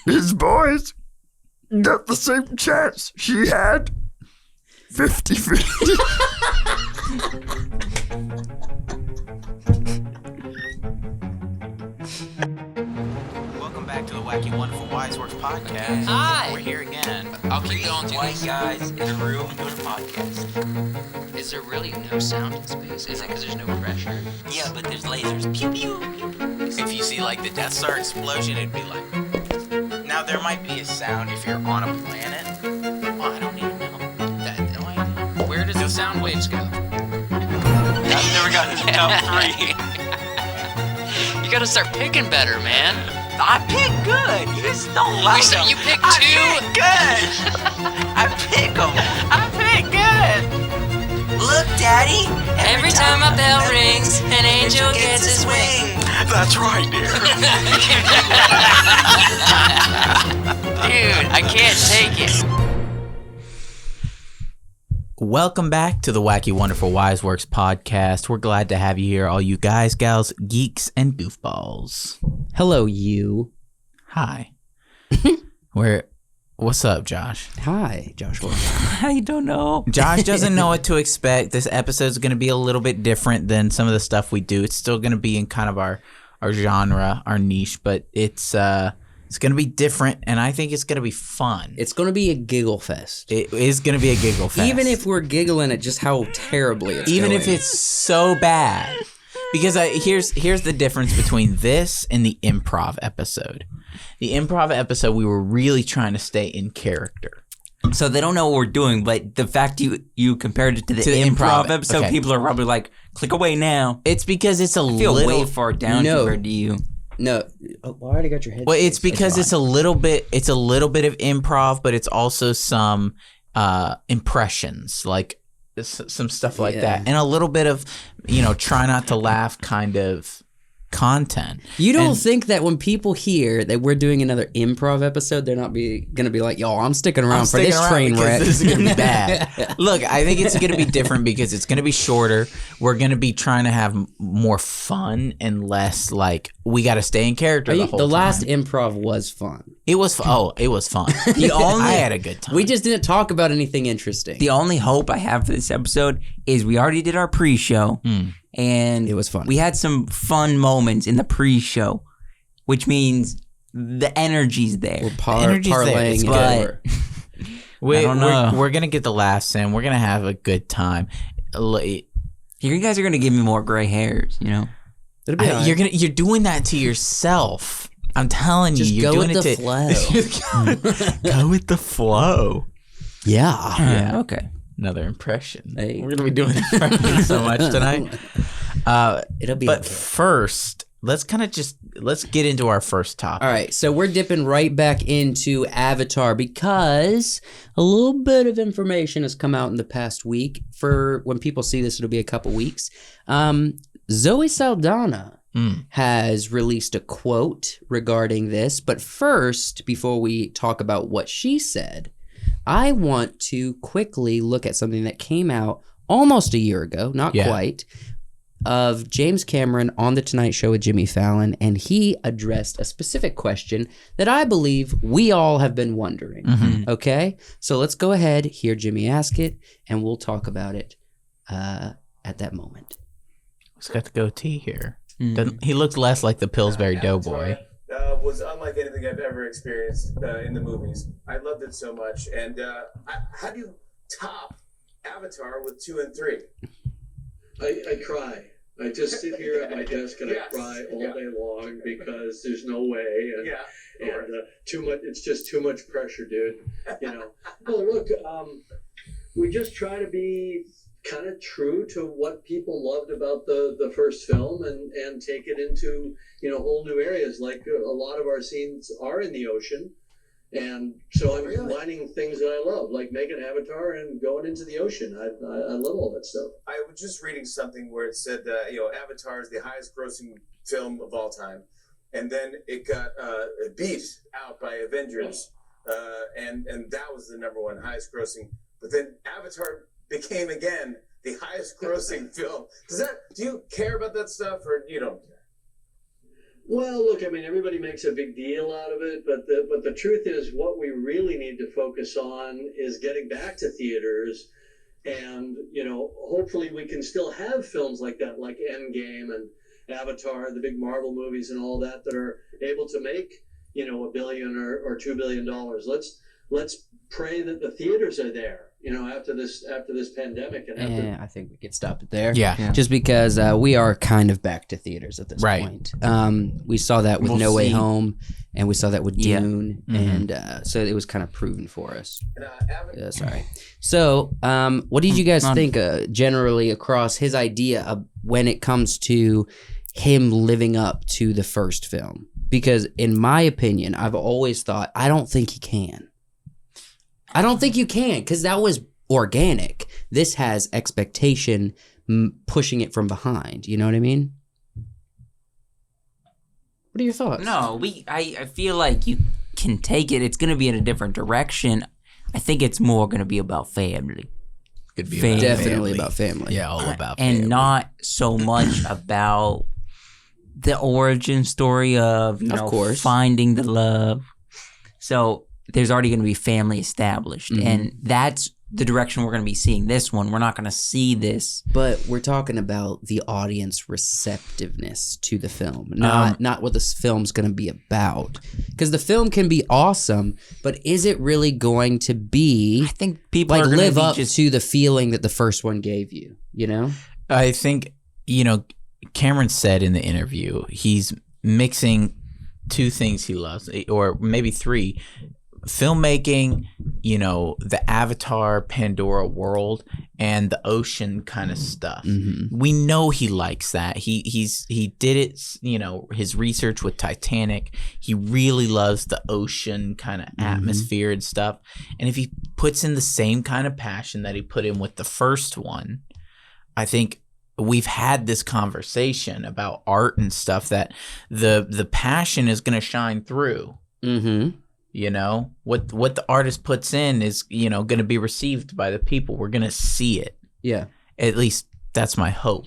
his boys got the same chance she had. 50-50. Welcome back to the Wacky Wonderful Wiseworks podcast. Hi. We're here again. I'll keep going through White this. guys in a room doing a podcast. Is there really no sound in space? Is it because there's no pressure? Yeah, but there's lasers. Pew pew pew pew. If you see like the Death Star explosion, it'd be like. Now there might be a sound if you're on a planet. Well, I don't even know. Where does the sound waves go? I've never gotten to the top 3. You gotta start picking better, man. I pick good. You just don't like them. You pick I two? pick good. I pick them. I pick good. Look, Daddy. Every time a bell rings, an angel gets his wing. That's right, dear. Dude, I can't take it. Welcome back to the Wacky Wonderful Wiseworks podcast. We're glad to have you here, all you guys, gals, geeks, and goofballs. Hello, you. Hi. What's up, Josh? Hi, Joshua. I don't know. Josh doesn't know what to expect. This episode is going to be a little bit different than some of the stuff we do. It's still going to be in kind of our genre, our niche, but it's going to be different, and I think it's going to be fun. It's going to be a giggle fest. It is going to be a giggle fest. Even if we're giggling at just how terribly it's Even going. if it's so bad. Because here's the difference between this and the improv episode. The improv episode, we were really trying to stay in character. So they don't know what we're doing, but the fact you compared it to the improv episode, okay. People are probably like, click away now. It's because it's a I feel little way far down compared to you. No. Oh, I already got your head. Well, it's because it's a little bit of improv, but it's also some impressions, like some stuff like that, and a little bit of, try not to laugh kind of content. You don't think that when people hear that we're doing another improv episode, they're not gonna be like, yo, I'm sticking around for this train wreck. This is gonna be bad. Look, I think it's gonna be different because it's gonna be shorter. We're gonna be trying to have more fun and less like we gotta stay in character the whole time. The last improv was fun. It was fun. I had a good time. We just didn't talk about anything interesting. The only hope I have for this episode is we already did our pre-show, and it was fun. We had some fun moments in the pre-show, which means the energy's there. We're parlaying it over. I don't know. We're gonna get the laughs in. We're gonna have a good time. You guys are gonna give me more gray hairs, It'll be all right. You're doing that to yourself. I'm telling you, you're go doing with it the flow. Go with the flow. Yeah. Okay. Another impression. Hey. We're gonna be doing impressions so much tonight. It'll be. But okay. first, let's get into our first topic. All right, so we're dipping right back into Avatar because a little bit of information has come out in the past week. For when people see this, it'll be a couple weeks. Zoe Saldaña has released a quote regarding this. But first, before we talk about what she said, I want to quickly look at something that came out almost a year ago, not quite, of James Cameron on The Tonight Show with Jimmy Fallon, and he addressed a specific question that I believe we all have been wondering. Okay? So let's go ahead, hear Jimmy ask it, and we'll talk about it at that moment. He's got the goatee here. He looks less like the Pillsbury Doughboy. Was unlike anything I've ever experienced in the movies. I loved it so much. And how do you top Avatar with 2 and 3? I cry. I just sit here at my desk and I cry all day long because there's no way. And too much. It's just too much pressure, dude. Well, look, we just try to be kind of true to what people loved about the first film and take it into whole new areas. Like a lot of our scenes are in the ocean, and so I'm combining things that I love, like making Avatar and going into the ocean. I love all that stuff. I was just reading something where it said that Avatar is the highest grossing film of all time, and then it got beat out by Avengers, and that was the number one highest grossing. But then Avatar became again the highest grossing film. Do you care about that stuff, or you don't care? Well, look, I mean, everybody makes a big deal out of it, but the truth is, what we really need to focus on is getting back to theaters, and hopefully we can still have films like that, like Endgame and Avatar, the big Marvel movies, and all that are able to make $1 billion or $2 billion. Let's pray that the theaters are there. After this pandemic, and I think we could stop it there. Yeah. Just because we are kind of back to theaters at this point. We saw that with No Way Home, and we saw that with Dune, and so it was kind of proven for us. Sorry. So, what did you guys think generally across his idea of when it comes to him living up to the first film? Because in my opinion, I've always thought, I don't think he can. I don't think you can, because that was organic. This has expectation pushing it from behind. You know what I mean? What are your thoughts? No, I feel like you can take it. It's going to be in a different direction. I think it's more going to be about family. Could be Definitely about family. Yeah, all about family. And not so much about the origin story of course, finding the love. So there's already going to be family established, and that's the direction we're going to be seeing this one. We're not going to see this. But we're talking about the audience receptiveness to the film, not what this film's going to be about. Because the film can be awesome, but is it really going to be, I think people like, are going live to up to the feeling that the first one gave you, I think, Cameron said in the interview, he's mixing two things he loves, or maybe three. Filmmaking, the Avatar Pandora world and the ocean kind of stuff. We know he likes that. He did it, his research with Titanic. He really loves the ocean kind of atmosphere and stuff. And if he puts in the same kind of passion that he put in with the first one, I think we've had this conversation about art and stuff that the passion is going to shine through. What the artist puts in is, going to be received by the people. We're going to see it. Yeah. At least that's my hope.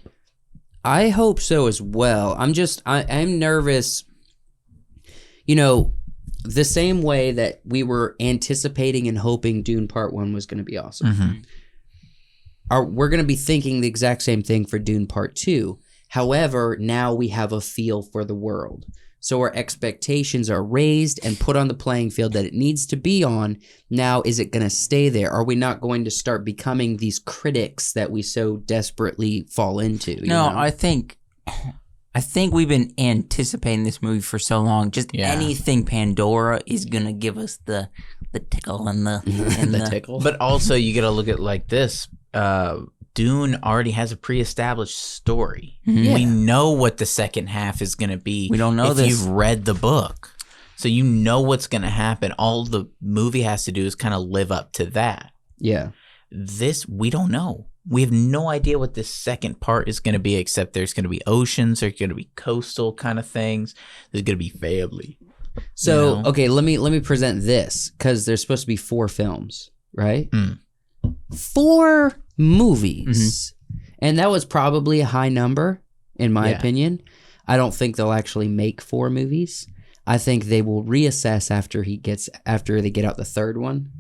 I hope so as well. I'm nervous, the same way that we were anticipating and hoping Dune Part 1 was going to be awesome. We're going to be thinking the exact same thing for Dune Part 2. However, now we have a feel for the world. So our expectations are raised and put on the playing field that it needs to be on. Now, is it going to stay there? Are we not going to start becoming these critics that we so desperately fall into? I think we've been anticipating this movie for so long. Just anything Pandora is going to give us the tickle and the tickle. But also, you got to look at it like this. Dune already has a pre-established story. We know what the second half is going to be. We don't know if this. You've read the book. So you know what's going to happen. All the movie has to do is kind of live up to that. Yeah. This, we don't know. We have no idea what this second part is going to be, except there's going to be oceans, there's going to be coastal kind of things, there's going to be family. So, okay, let me present this, because there's supposed to be 4 films, right? 4 movies. And that was probably a high number, in my opinion. I don't think they'll actually make 4 movies. I think they will reassess after they get out the third one.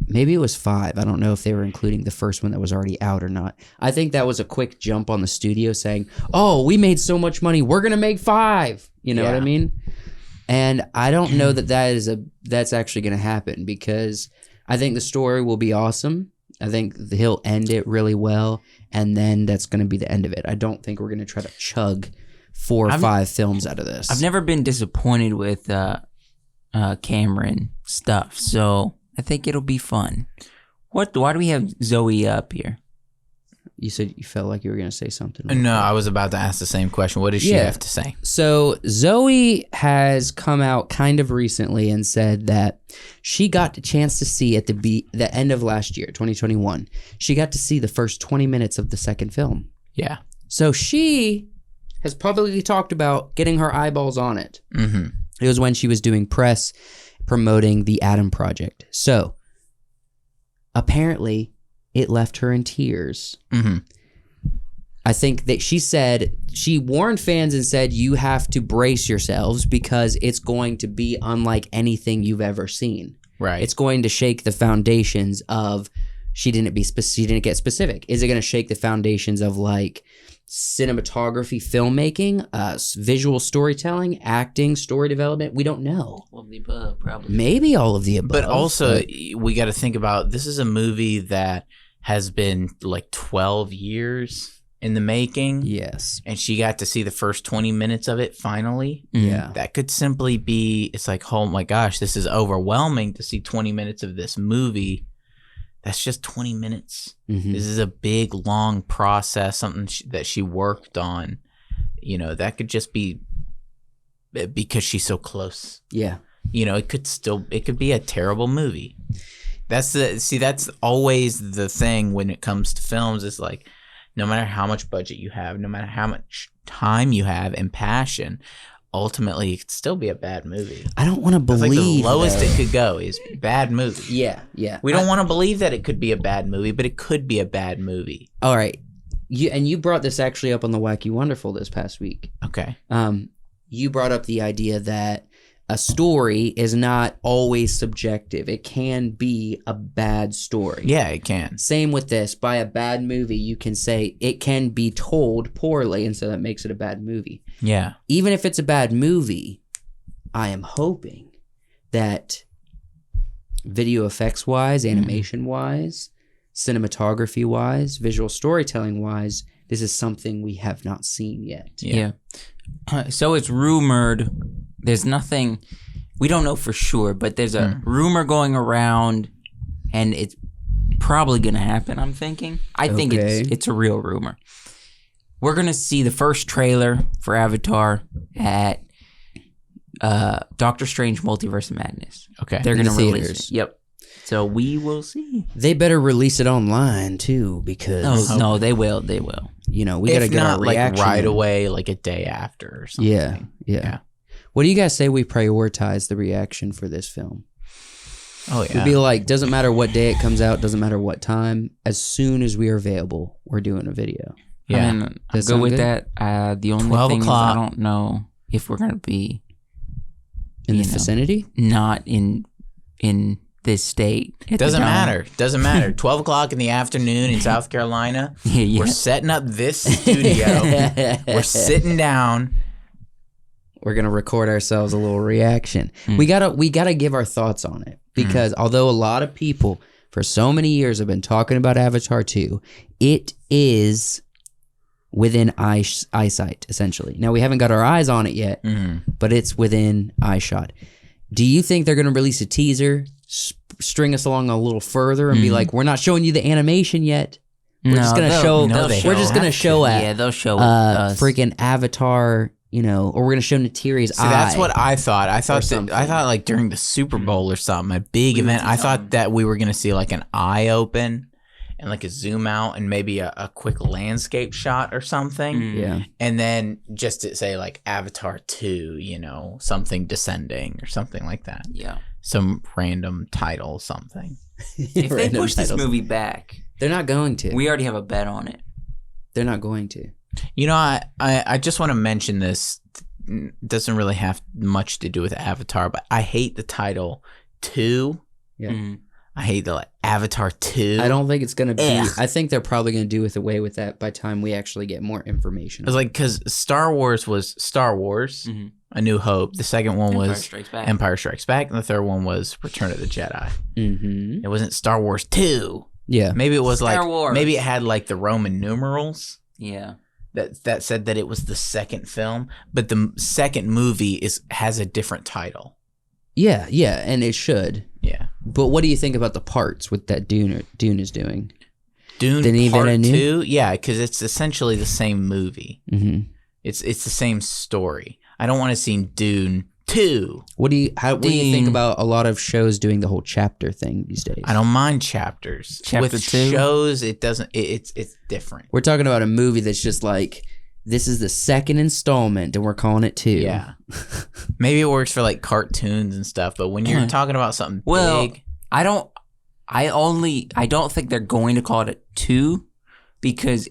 Maybe it was 5. I don't know if they were including the first one that was already out or not. I think that was a quick jump on the studio saying, "Oh, we made so much money, we're gonna make 5." You know what I mean? And I don't know that's actually gonna happen, because I think the story will be awesome. I think he'll end it really well, and then that's going to be the end of it. I don't think we're going to try to chug 4 or 5 films out of this. I've never been disappointed with Cameron stuff, so I think it'll be fun. Why do we have Zoe up here? You said you felt like you were going to say something. No, I was about to ask the same question. What does she have to say? So Zoe has come out kind of recently and said that she got the chance to see at the end of last year, 2021. She got to see the first 20 minutes of the second film. Yeah. So she has publicly talked about getting her eyeballs on it. It was when she was doing press promoting the Adam Project. So apparently it left her in tears. I think that she warned fans and said, you have to brace yourselves because it's going to be unlike anything you've ever seen. Right. It's going to shake the foundations of, she didn't get specific. Is it going to shake the foundations of like cinematography, filmmaking, visual storytelling, acting, story development? We don't know. All of the above, probably. Maybe all of the above. But also, we got to think about, this is a movie that has been like 12 years in the making. Yes. And she got to see the first 20 minutes of it finally. Yeah. That could simply be, it's like, oh my gosh, this is overwhelming to see 20 minutes of this movie. That's just 20 minutes. Mm-hmm. This is a big, long process, something that she worked on. You know, that could just be because she's so close. Yeah. You know, it could be a terrible movie. That's always the thing when it comes to films. Is like, no matter how much budget you have, no matter how much time you have and passion, ultimately it could still be a bad movie. I don't want to believe like the lowest it could go is bad movie. Yeah. We don't want to believe that it could be a bad movie, but it could be a bad movie. All right. You brought this actually up on the Wacky Wonderful this past week. Okay. You brought up the idea that a story is not always subjective. It can be a bad story. Yeah, it can. Same with this. By a bad movie, you can say it can be told poorly, and so that makes it a bad movie. Yeah. Even if it's a bad movie, I am hoping that video effects wise, animation wise, cinematography wise, visual storytelling wise, this is something we have not seen yet. Yeah. So it's rumored. There's nothing, we don't know for sure, but there's a rumor going around, and it's probably going to happen, I'm thinking. I think it's a real rumor. We're going to see the first trailer for Avatar at Doctor Strange Multiverse of Madness. Okay. They're going to release theaters. it. Yep. So we will see. They better release it online too, because No, they will. They will. you know, we got to get our reaction like right in. away, like a day after or something. Yeah. What do you guys say we prioritize the reaction for this film? Oh yeah. We'd be like, doesn't matter what day it comes out, doesn't matter what time. As soon as we are available, we're doing a video. Yeah. I mean, I'll That go sound with good? that. The only 12 thing is o'clock. I don't know if we're going to be In the you know, vicinity? not in this state. at the Doesn't time. matter. Doesn't matter. 12 o'clock in the afternoon in South Carolina. Yeah. We're setting up this studio. We're sitting down. We're gonna record ourselves a little reaction. Hmm. We gotta give our thoughts on it, because although a lot of people for so many years have been talking about Avatar 2, it is within eyesight essentially. Now we haven't got our eyes on it yet, but it's within eyeshot. Do you think they're gonna release a teaser, string us along a little further, and be like, "We're not showing you the animation yet. We're just gonna show. We're just gonna show Yeah, they'll show us. freaking Avatar." You know, or we're gonna show Natiri's eye. See, that's what I thought. I thought something. like during the Super Bowl or something, a big event. I thought that we were gonna see like an eye open and like a zoom out and maybe a quick landscape shot or something. Yeah. And then just to say like Avatar 2, you know, something descending or something like that. Yeah. Some random title, something. If they Random push this titles. movie back, They're not going to. we already have a bet on it. They're not going to. You know, I just want to mention this. It doesn't really have much to do with Avatar, but I hate the title 2. Yeah. Mhm. I hate the Avatar 2. I don't think it's gonna be. Ugh. I think they're probably gonna do away with that by the time we actually get more information. It was like, because Star Wars was Star Wars, Mhm. A New Hope. The second one Empire was Strikes Back. Empire Strikes Back, and the third one was Return of the Jedi. Mm-hmm. It wasn't Star Wars 2. Yeah. Maybe it was Star Wars. maybe it had like the Roman numerals Yeah. that said that it was the second film, but the second movie has a different title. Yeah, and it should. Yeah. But what do you think about the parts with that Dune is doing? Dune Denis Part Villeneuve? 2? Yeah, because it's essentially the same movie. Mm-hmm. It's the same story. I don't want to see Dune 2. What do you think about a lot of shows doing the whole chapter thing these days? I don't mind chapters. Chapter With 2? shows, it doesn't. It's different. We're talking about a movie that's just like, this is the second installment, and we're calling it 2. Yeah. Maybe it works for like cartoons and stuff, but when you're talking about something Well, big, I don't think they're going to call it a 2 because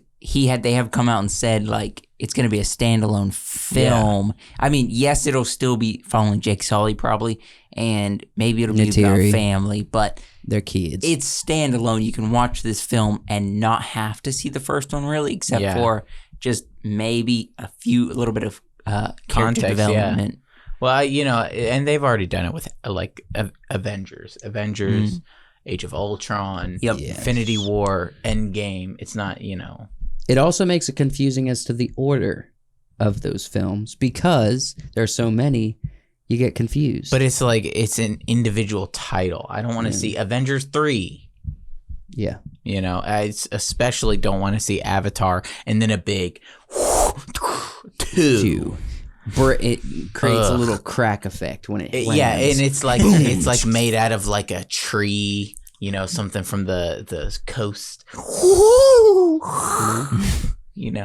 they have come out and said like it's going to be a standalone film. I mean, yes, it'll still be following Jake Sully probably, and maybe it'll be about Neytiri. family, but They're kids. it's standalone. You can watch this film and not have to see the first one really, except for just maybe a little bit of character Context, development. Well, and they've already done it with like Avengers, Age of Ultron, Yep. Infinity War, Endgame. It's not, It also makes it confusing as to the order of those films because there are so many, you get confused. but it's like it's an individual title. I don't want to see Avengers 3. yeah. I especially don't want to see Avatar and then a big 2. It creates a little crack effect when it lands. Yeah, and it's like made out of like a tree, something from the coast. you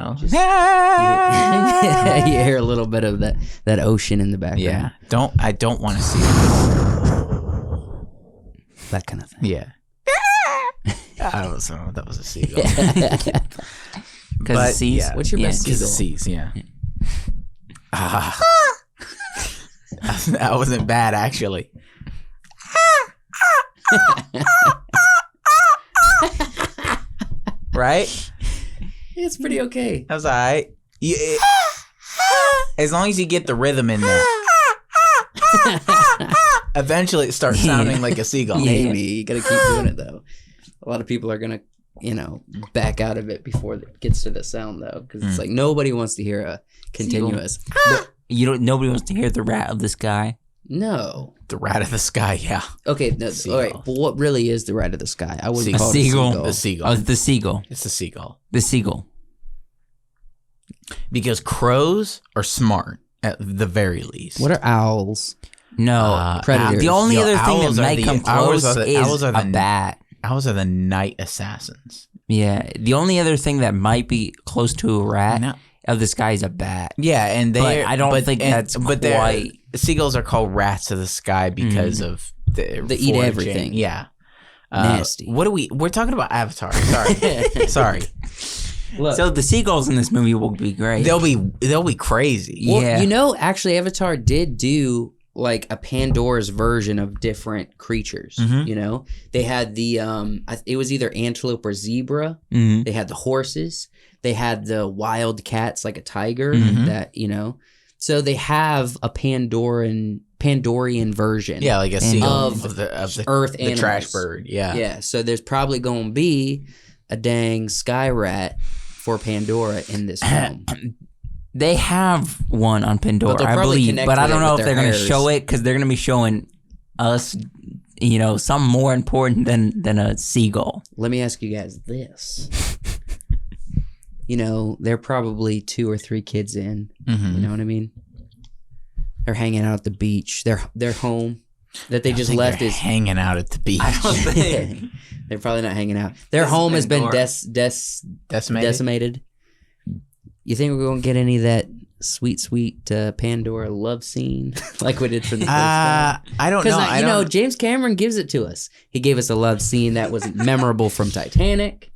hear a little bit of that ocean in the background. Yeah. I don't want to see That kind of thing. it. Yeah. I don't know. That was a seagull. Because seas. yeah. What's your best Because seagull? the seas, yeah. That wasn't bad, actually. Right? It's pretty okay. That was all right. As long as you get the rhythm in there. Eventually it starts sounding like a seagull. Maybe. You gotta keep doing it, though. A lot of people are gonna, back out of it before it gets to the sound, though. Because it's like nobody wants to hear a continuous... Nobody wants to hear the rat of the sky. No. The rat of the sky, yeah. Okay, no, all right. But what really is the rat of the sky? I wouldn't call it a seagull. The seagull. Oh, the seagull. It's the seagull. The seagull. Because crows are smart, at the very least. What are owls? No. Predators. The only other thing that owls are might the- come owls close are the- is owls are a the- bat. Owls are the night assassins. Yeah. The only other thing that might be close to a rat No. of the sky is a bat. Yeah, and they. I don't think that's quite- Seagulls are called rats of the sky because of They eat foraging. everything. Yeah. Nasty. We're talking about Avatar. Sorry. Sorry. Look. So the seagulls in this movie will be great. They'll be crazy. Well, Yeah. actually, Avatar did do like a Pandora's version of different creatures. Mhm. They had the it was either antelope or zebra. Mhm. They had the horses. They had the wild cats, like a tiger. Mhm. That So they have a Pandorian version. Yeah, like a seagull Of of the Earth the animals. trash bird. Yeah. Yeah. So there's probably going to be a dang sky rat for Pandora in this film. They have one on But Pandora, they'll I probably believe, connect but I with don't it know with if their they're going to hairs. show it because they're going to be showing us, something more important than a seagull. Let me ask you guys this. They're probably 2 or 3 kids in. Mhm. You know what I mean? They're hanging out at the beach. Their home that they I just think left they're is hanging out at the beach. they're probably not hanging out. Their This is home has been Pandora. Decimated. decimated. You think we're gonna get any of that sweet Pandora love scene like we did for the first time? I don't know. Because I don't. James Cameron gives it to us. He gave us a love scene that was memorable from Titanic.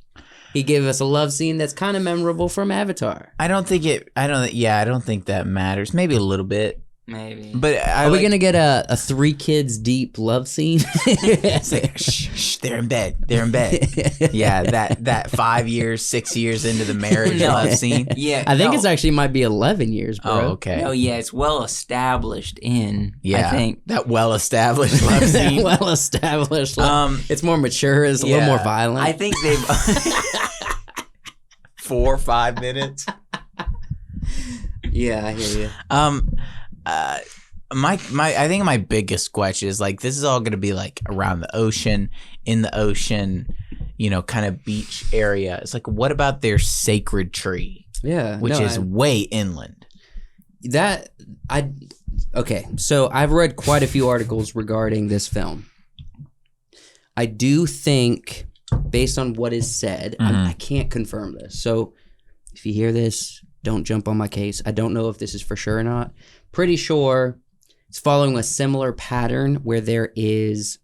He gave us a love scene that's kind of memorable from Avatar. I don't think it. I don't think that matters. Maybe a little bit, Maybe. but Are we gonna get a 3 kids deep love scene? It's like, shh, they're in bed. They're in bed. Yeah, that 5 years, 6 years into the marriage love scene. Yeah, I think it's actually might be 11 years, bro. Oh, okay. No, yeah, it's well established in. Yeah, I think. that well-established love scene. Well established. It's more mature. It's a yeah. little more violent. I think they've. 4 or 5 minutes. yeah, I hear you. I think my biggest question is like this is all gonna be like around the ocean, in the ocean, kind of beach area. It's like what about their sacred tree, Yeah, which is way inland? Okay, so I've read quite a few articles regarding this film. I do think, based on what is said, I can't confirm this. So if you hear this, don't jump on my case. I don't know if this is for sure or not. Pretty sure it's following a similar pattern where there is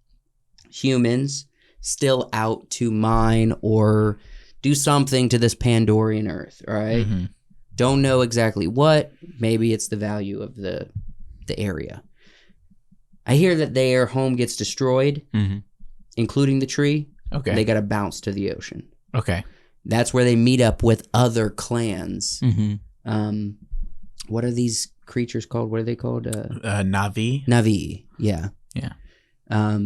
humans still out to mine or do something to this Pandorian Earth, all right? Mm-hmm. Don't know exactly what. Maybe it's the value of the area. I hear that their home gets destroyed, including the tree. Okay. They got to bounce to the ocean. Okay. That's where they meet up with other clans. What are these creatures called? What are they called? Navi. Navi. Yeah. Yeah.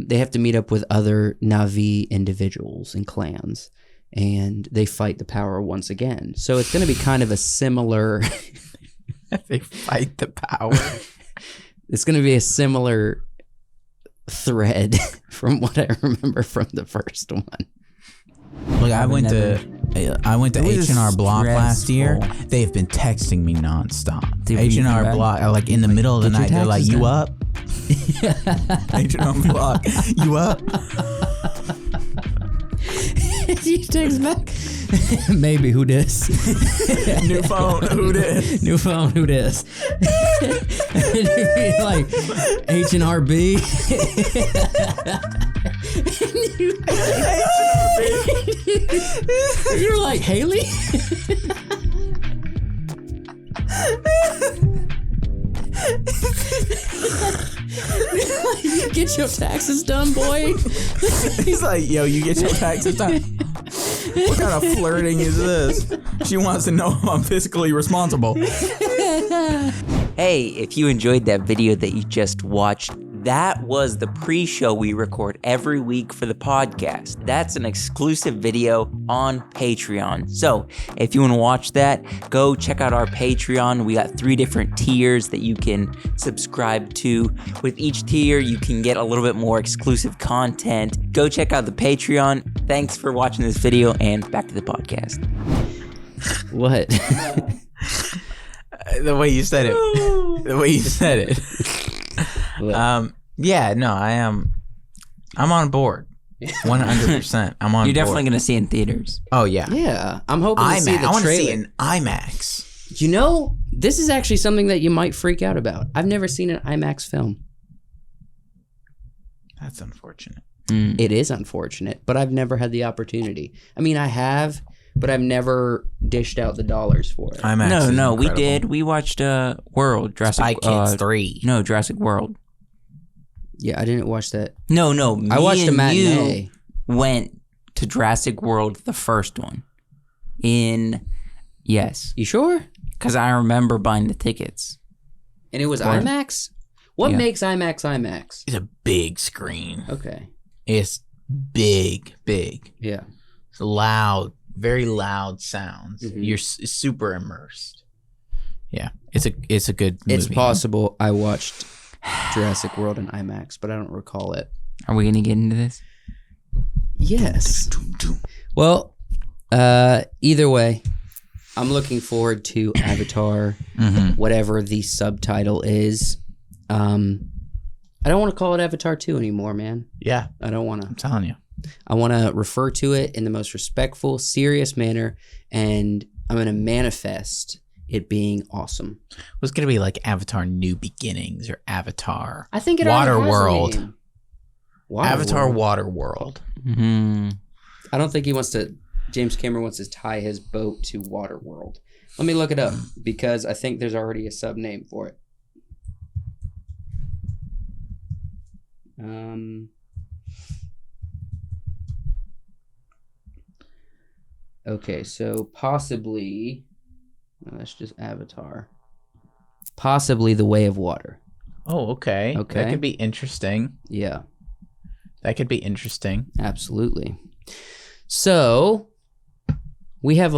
They have to meet up with other Navi individuals and clans, and they fight the power once again. So it's going to be kind of a similar... They fight the power. It's going to be a similar thread from what I remember from the first one. Look, I went to H&R Block last year. stressful. They've been texting me nonstop. Did we come H&R back? Block, like in the middle of the Get your night, they're like, taxes "You done." up?" H&R Block, "You up?" He takes back. Maybe who dis? New phone, who this? New phone, who dis? It'd be like H&RB. You're like Haley. You get your taxes done, boy. He's like, "Yo, you get your taxes done." What kind of flirting is this? She wants to know if I'm fiscally responsible. Hey, if you enjoyed that video that you just watched, that was the pre-show we record every week for the podcast. That's an exclusive video on Patreon. So if you want to watch that, go check out our Patreon. We got 3 different tiers that you can subscribe to. With each tier, you can get a little bit more exclusive content. Go check out the Patreon. Thanks for watching this video, and back to the podcast. What? The way you said it. The way you said it. Yeah, no, I'm on board. 100%. I'm on You're board. definitely going to see it in theaters. Oh, yeah. Yeah, I'm hoping to see IMAX. the I want to see trailer. an IMAX. You know, this is actually something that you might freak out about. I've never seen an IMAX film. That's unfortunate. It is unfortunate, but I've never had the opportunity. I mean, I have, but I've never dished out the dollars for it. IMAX is No, we incredible. did. We watched World, Jurassic Spy Kids 3. No, Jurassic World. Yeah, I didn't watch that. No, I watched me a and matinee. you went to Jurassic World, the first one. Yes, You sure? because I remember buying the tickets. And it was Or- IMAX? What Yeah. makes IMAX IMAX? It's a big screen. Okay. It's big. Yeah. It's loud, very loud sounds. Mhm. You're super immersed. Yeah, it's a good movie. It's possible I watched Jurassic World in IMAX, but I don't recall it. Are we going to get into this? Yes. Well, either way, I'm looking forward to Avatar, whatever the subtitle is. I don't want to call it Avatar 2 anymore, man. Yeah, I don't want I'm to. telling you. I want to refer to it in the most respectful, serious manner, and I'm going to manifest it being awesome. It's gonna be like Avatar: New Beginnings or Avatar. I think it already has a Waterworld. name. Waterworld. Avatar: Waterworld. Mm-hmm. I don't think James Cameron wants to tie his boat to Waterworld. Let me look it up because I think there's already a sub name for it. Okay, so possibly, no, that's just Avatar. Possibly The Way of Water. Oh, okay. Okay. That could be interesting. Yeah, That could be interesting. absolutely. So we have a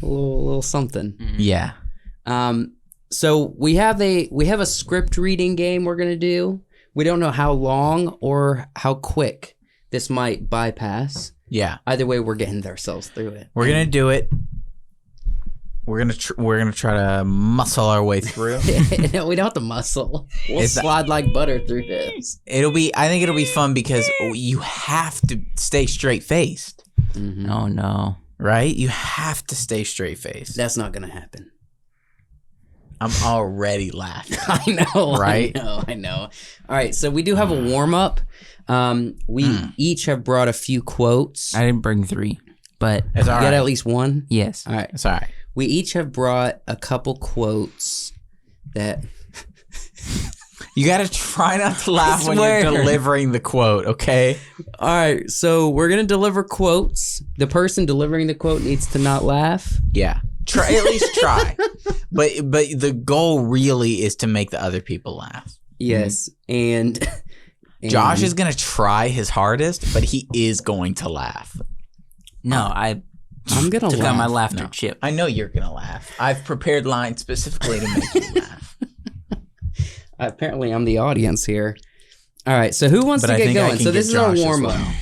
little something. Yeah. So we have a script reading game we're gonna do. We don't know how long or how quick this might bypass. Yeah. Either way, we're getting ourselves through it. We're gonna do it. We're gonna try to muscle our way through. No, we don't have to muscle. We'll It's- slide like butter through this. I think it'll be fun because you have to stay straight faced, Oh, no. right? You have to stay straight faced. That's not gonna happen. I'm already laughing. I know, Right? I know. All right, so we do have a warm up. We each have brought a few quotes. I didn't bring 3. but It's all You got right. at least one? yes. All right. It's all right. We each have brought a couple quotes that... You gotta try not to laugh when you're swear. delivering the quote, okay? All right, so we're going to deliver quotes. The person delivering the quote needs to not laugh. Yeah. Try, at least try. But the goal really is to make the other people laugh. Yes, and Josh is gonna try his hardest, but he is going to laugh. No, I I'm going to took out my laugh. laughter chip. I know you're gonna laugh. I've prepared lines specifically to make you laugh. Apparently, I'm the audience here. All right, so who wants But to I get think I going? can So get this is our Josh as warm-up. well.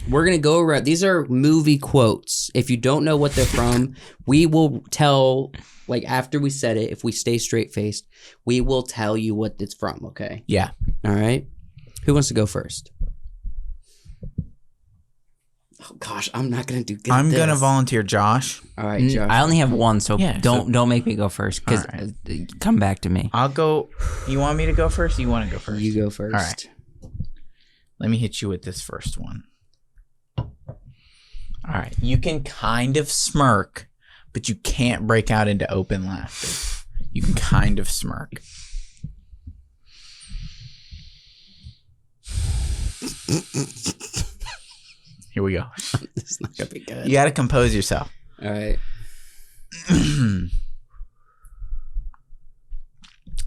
We're going to go around. These are movie quotes. If you don't know what they're from, we will tell, like, after we said it, if we stay straight-faced, we will tell you what it's from, okay? Yeah. All right? Who wants to go first? Oh, gosh, I'm not going to do good at I'm gonna this. volunteer Josh. All right, Josh. I only have one, so Yeah, don't make me go first. Because All come back to me. I'll go. You want me to go first? Or you want to go first? You go first. All right. Let me hit you with this first one. All right. You can kind of smirk, but you can't break out into open laughter. You can kind of smirk. Here we go. This is not going to be good. You got to compose yourself. All right.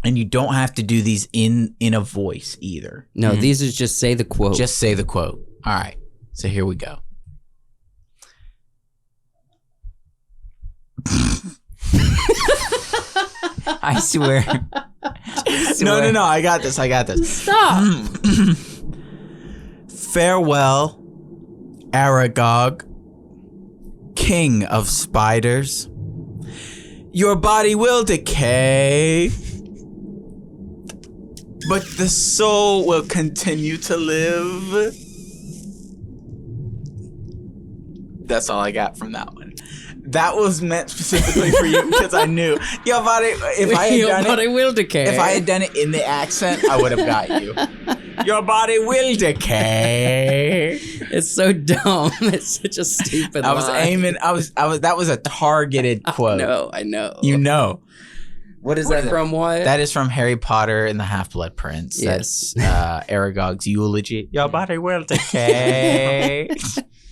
And you don't have to do these in a voice either. No, these is just say the quote. Just say the quote. All right. So here we go. I swear. No. I got this. Stop. Farewell, Aragog, king of spiders. Your body will decay, but the soul will continue to live. That's all I got from that one. That was meant specifically for you because I knew your body. If I had done it, will decay. if I had done it in the accent, I would have got you. Your body will decay. It's so dumb. It's such a stupid I was line. aiming. I was. That was a targeted quote. No, I know. You know. What is that from? What? That is from Harry Potter and the Half-Blood Prince. Yes. That's Aragog's eulogy. Your body will decay.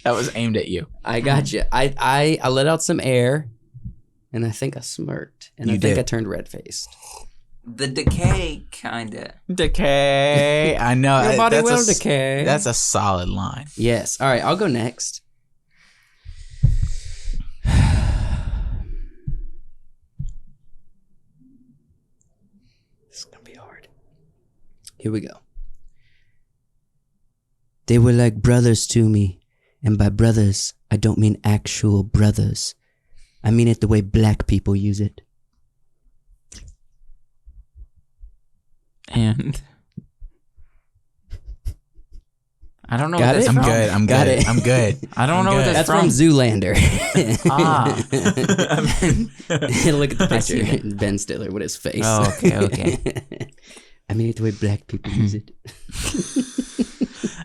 That was aimed at you. I got you. I let out some air, and I think I smirked, and You I think did. I turned red-faced. The decay, kinda. Decay. I know. Your body that's will a, decay. That's a solid line. Yes. All right, I'll go next. This is gonna be hard. Here we go. They were like brothers to me, and by brothers, I don't mean actual brothers. I mean it the way black people use it. And I don't know Got what that's it? I'm from. good. I'm Got good. it. I'm good. I don't know what good. that's That's from Zoolander. Ah. Look at the I see picture. Ben Stiller with his face. Oh, okay. I mean it the way black people use it.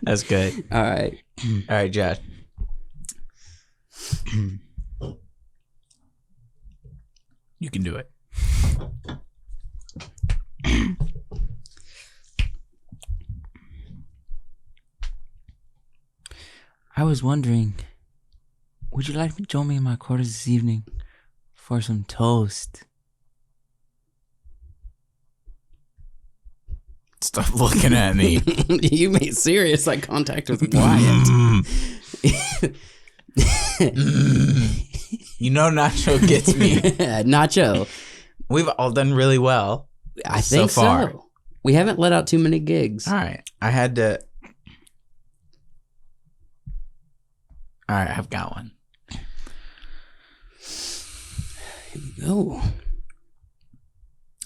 That's good. All right. All right, Josh. You can do it. I was wondering, would you like to join me in my quarters this evening for some toast? Stop looking at me. You made serious eye contact with Wyatt. You know Nacho gets me. Nacho. We've all done really well. I think So far. so. We haven't let out too many gigs. All right. I had to. All right. I've got one. Oh.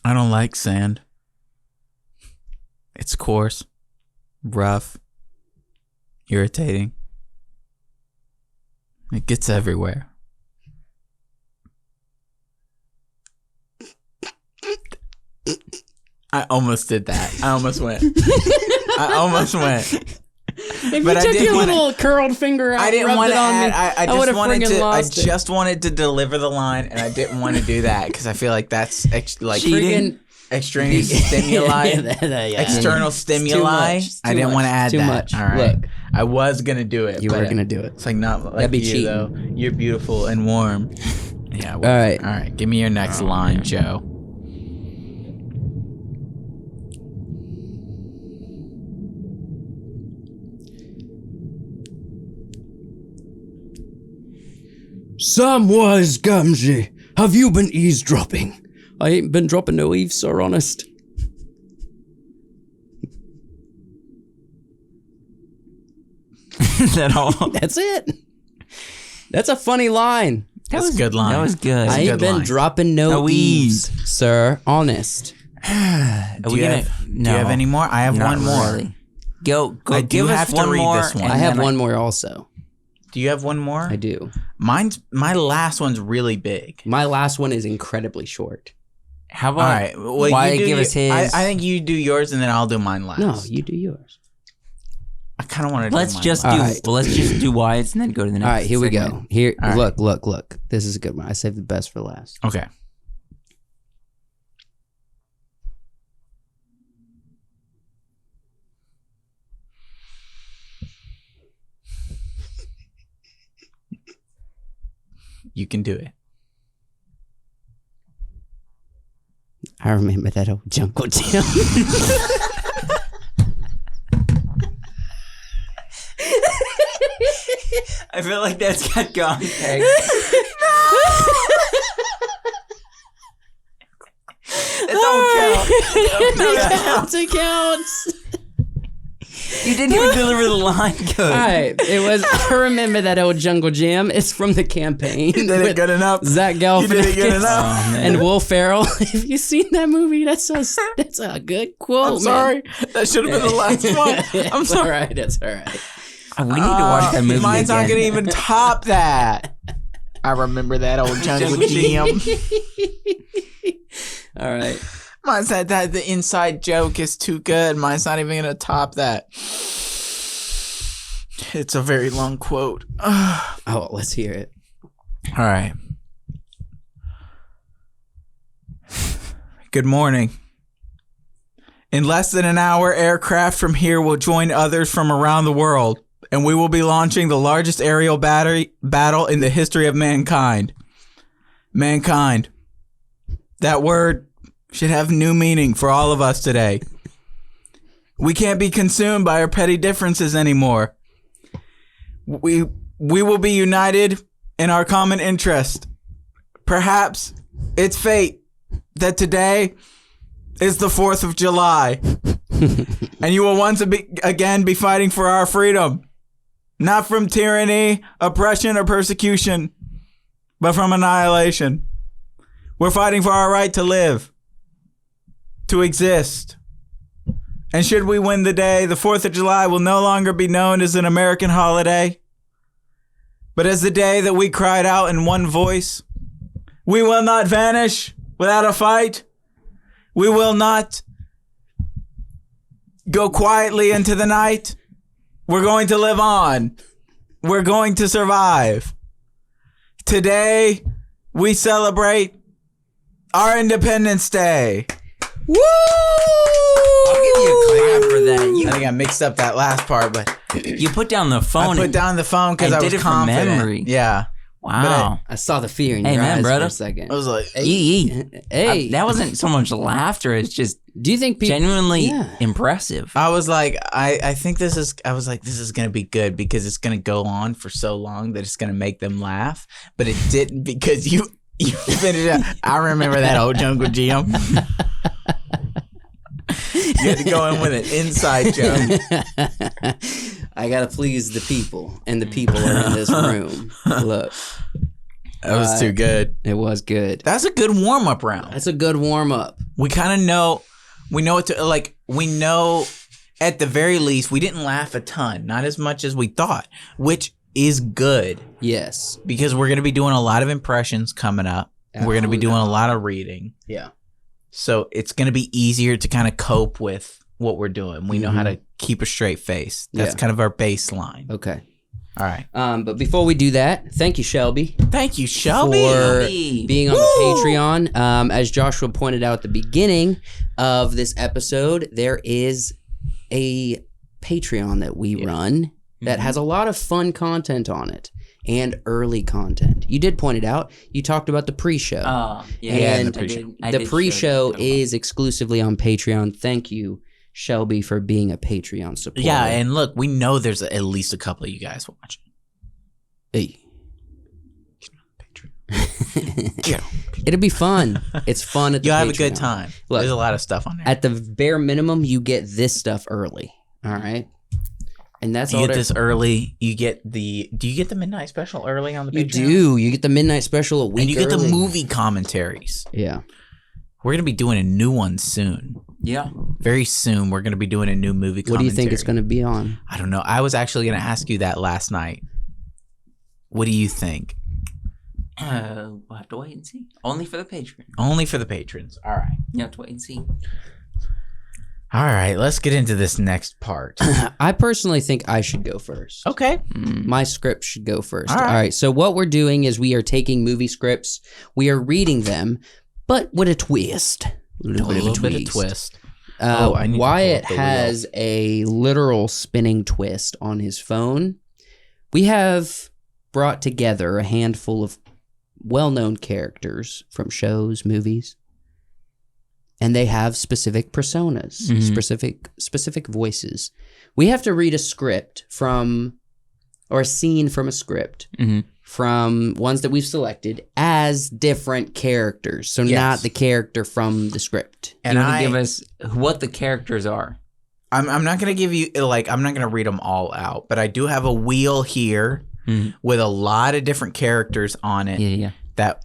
I don't like sand. It's coarse, rough, irritating. It gets everywhere. I almost did that. I almost went. If But you I took didn't your wanna- little curled finger out I didn't want to add. I just would've wanted friggin' to. I lost it. just wanted to deliver the line, and I didn't want to do that because I feel like that's Cheating. extraneous stimuli, Yeah. external stimuli. It's too I didn't much. want to add Too that. much. All right, Look. I was gonna do it. You but were gonna do it. It's like not like That'd be you cheating. though. You're beautiful and warm. Yeah. Well, All right. All right. Give me your next line, Joe. Samwise Gamgee, have you been eavesdropping? I ain't been dropping no eaves, sir, honest. Is that all? That's it. That's a funny line. That's a good line. That was good. I ain't good been line. dropping no No eaves, eaves. sir, honest. Do you have any more? I have Not one more. really. Go. I Give do us have to one read more. this one. and I have then one more also. Do you have one more? I do. My last one's really big. My last one is incredibly short. How All about right. Well, Wyatt you do give us his? I think you do yours and then I'll do mine last. No, you do yours. I kind of want to. Let's do mine just last. do. All right. Well, let's just do Wyatt's and then go to the next. All right, here we segment. go. Here, All right. look. This is a good one. I saved the best for last. Okay. You can do it. I remember that old Jungle Jim. I feel like that's got context. It don't count. It counts. You didn't even deliver the line good. All right, it was. I remember that old Jungle Jam. It's from the campaign. You did it good enough. Zach You did it good Galifianakis enough. and Will Ferrell. Have you seen that movie? That's a good quote. I'm man. sorry. That should have been the last one. I'm It's sorry. all right. It's all right. We need to watch that movie Mine's again. not gonna even top that. I remember that old Jungle Jam. All right. Mine said that the inside joke is too good. Mine's not even gonna top that. It's a very long quote. Oh, let's hear it. All right. Good morning. In less than an hour, aircraft from here will join others from around the world, and we will be launching the largest aerial battle in the history of mankind. Mankind. That word should have new meaning for all of us today. We can't be consumed by our petty differences anymore. We will be united in our common interest. Perhaps it's fate that today is the 4th of July. And you will once again be fighting for our freedom. Not from tyranny, oppression, or persecution, but from annihilation. We're fighting for our right to live, to exist. And should we win the day, the 4th of July will no longer be known as an American holiday, but as the day that we cried out in one voice. We will not vanish without a fight. We will not go quietly into the night. We're going to live on. We're going to survive. Today, we celebrate our Independence Day. Woo! I'll give you a clap for that. I think I mixed up that last part, but You put down the phone. I put down the phone because and I was did it from confident. memory. Yeah. Wow. I saw the fear in Hey, your man, eyes brother. for a second. I was like, Hey, That wasn't so much laughter. It's just do you think people genuinely Yeah. impressive. I was like, I think this is going to be good because it's going to go on for so long that it's going to make them laugh. But it didn't because you finished it. I remember that old Jungle Jam. You had to go in with an inside joke. I gotta please the people, and the people are in this room. Look, That was too good. it was good. That's a good warm-up round. That's a good warm up. We kind of know, we know at the very least, we didn't laugh a ton, not as much as we thought, which is good Yes. because we're going to be doing a lot of impressions coming up. We're going to be doing a lot of reading. Yeah. So it's going to be easier to kind of cope with what we're doing. We know how to keep a straight face. That's kind of our baseline. Okay. All right. But before we do that, thank you, Shelby. Thank you, Shelby. For being on the Patreon. As Joshua pointed out at the beginning of this episode, there is a Patreon that we run that has a lot of fun content on it and early content. You did point it out. You talked about the pre-show. And the pre-show is exclusively on Patreon. Thank you, Shelby, for being a Patreon supporter. Yeah, and look, we know there's at least a couple of you guys watching. Hey. It'll be fun. It's fun at the You'll Patreon. have a good time. Look, there's a lot of stuff on there. At the bare minimum, you get this stuff early. All right? And that's all. You get this early. You get do you get the midnight special early on the Patreon? You do. You get the midnight special a week and you get early. the movie commentaries. Yeah. We're going to be doing a new one soon. Yeah. Very soon, we're going to be doing a new movie commentary. What do you think it's going to be on? I don't know. I was actually going to ask you that last night. What do you think? We'll have to wait and see. Only for the Patreon. Only for the patrons. All right. You have to wait and see. All right. Let's get into this next part. I personally think I should go first. Okay. My script should go first. All All right. right. So what we're doing is we are taking movie scripts. We are reading them, but with a twist. A little bit of a twist. I need to Wyatt pull up the has a literal spinning twist on his phone. We have brought together a handful of well-known characters from shows, movies, and they have specific personas, specific voices. We have to read a script or a scene from a script from ones that we've selected as different characters. So not the character from the script. And you want to give us what the characters are. I'm not going to give you, I'm not going to read them all out, but I do have a wheel here with a lot of different characters on it that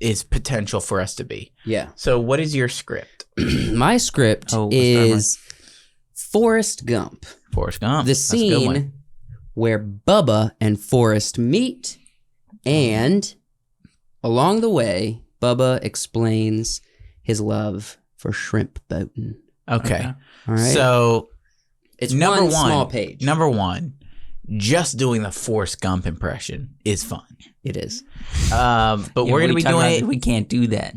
is potential for us to be. Yeah. So what is your script? My script is Forrest Gump. Forrest Gump. The That's a good one. scene where Bubba and Forrest meet, and along the way, Bubba explains his love for shrimp boating. Okay. All right. So it's number one small page. Number one, just doing the Forrest Gump impression is fun. It is. But we're going to be doing it. We can't do that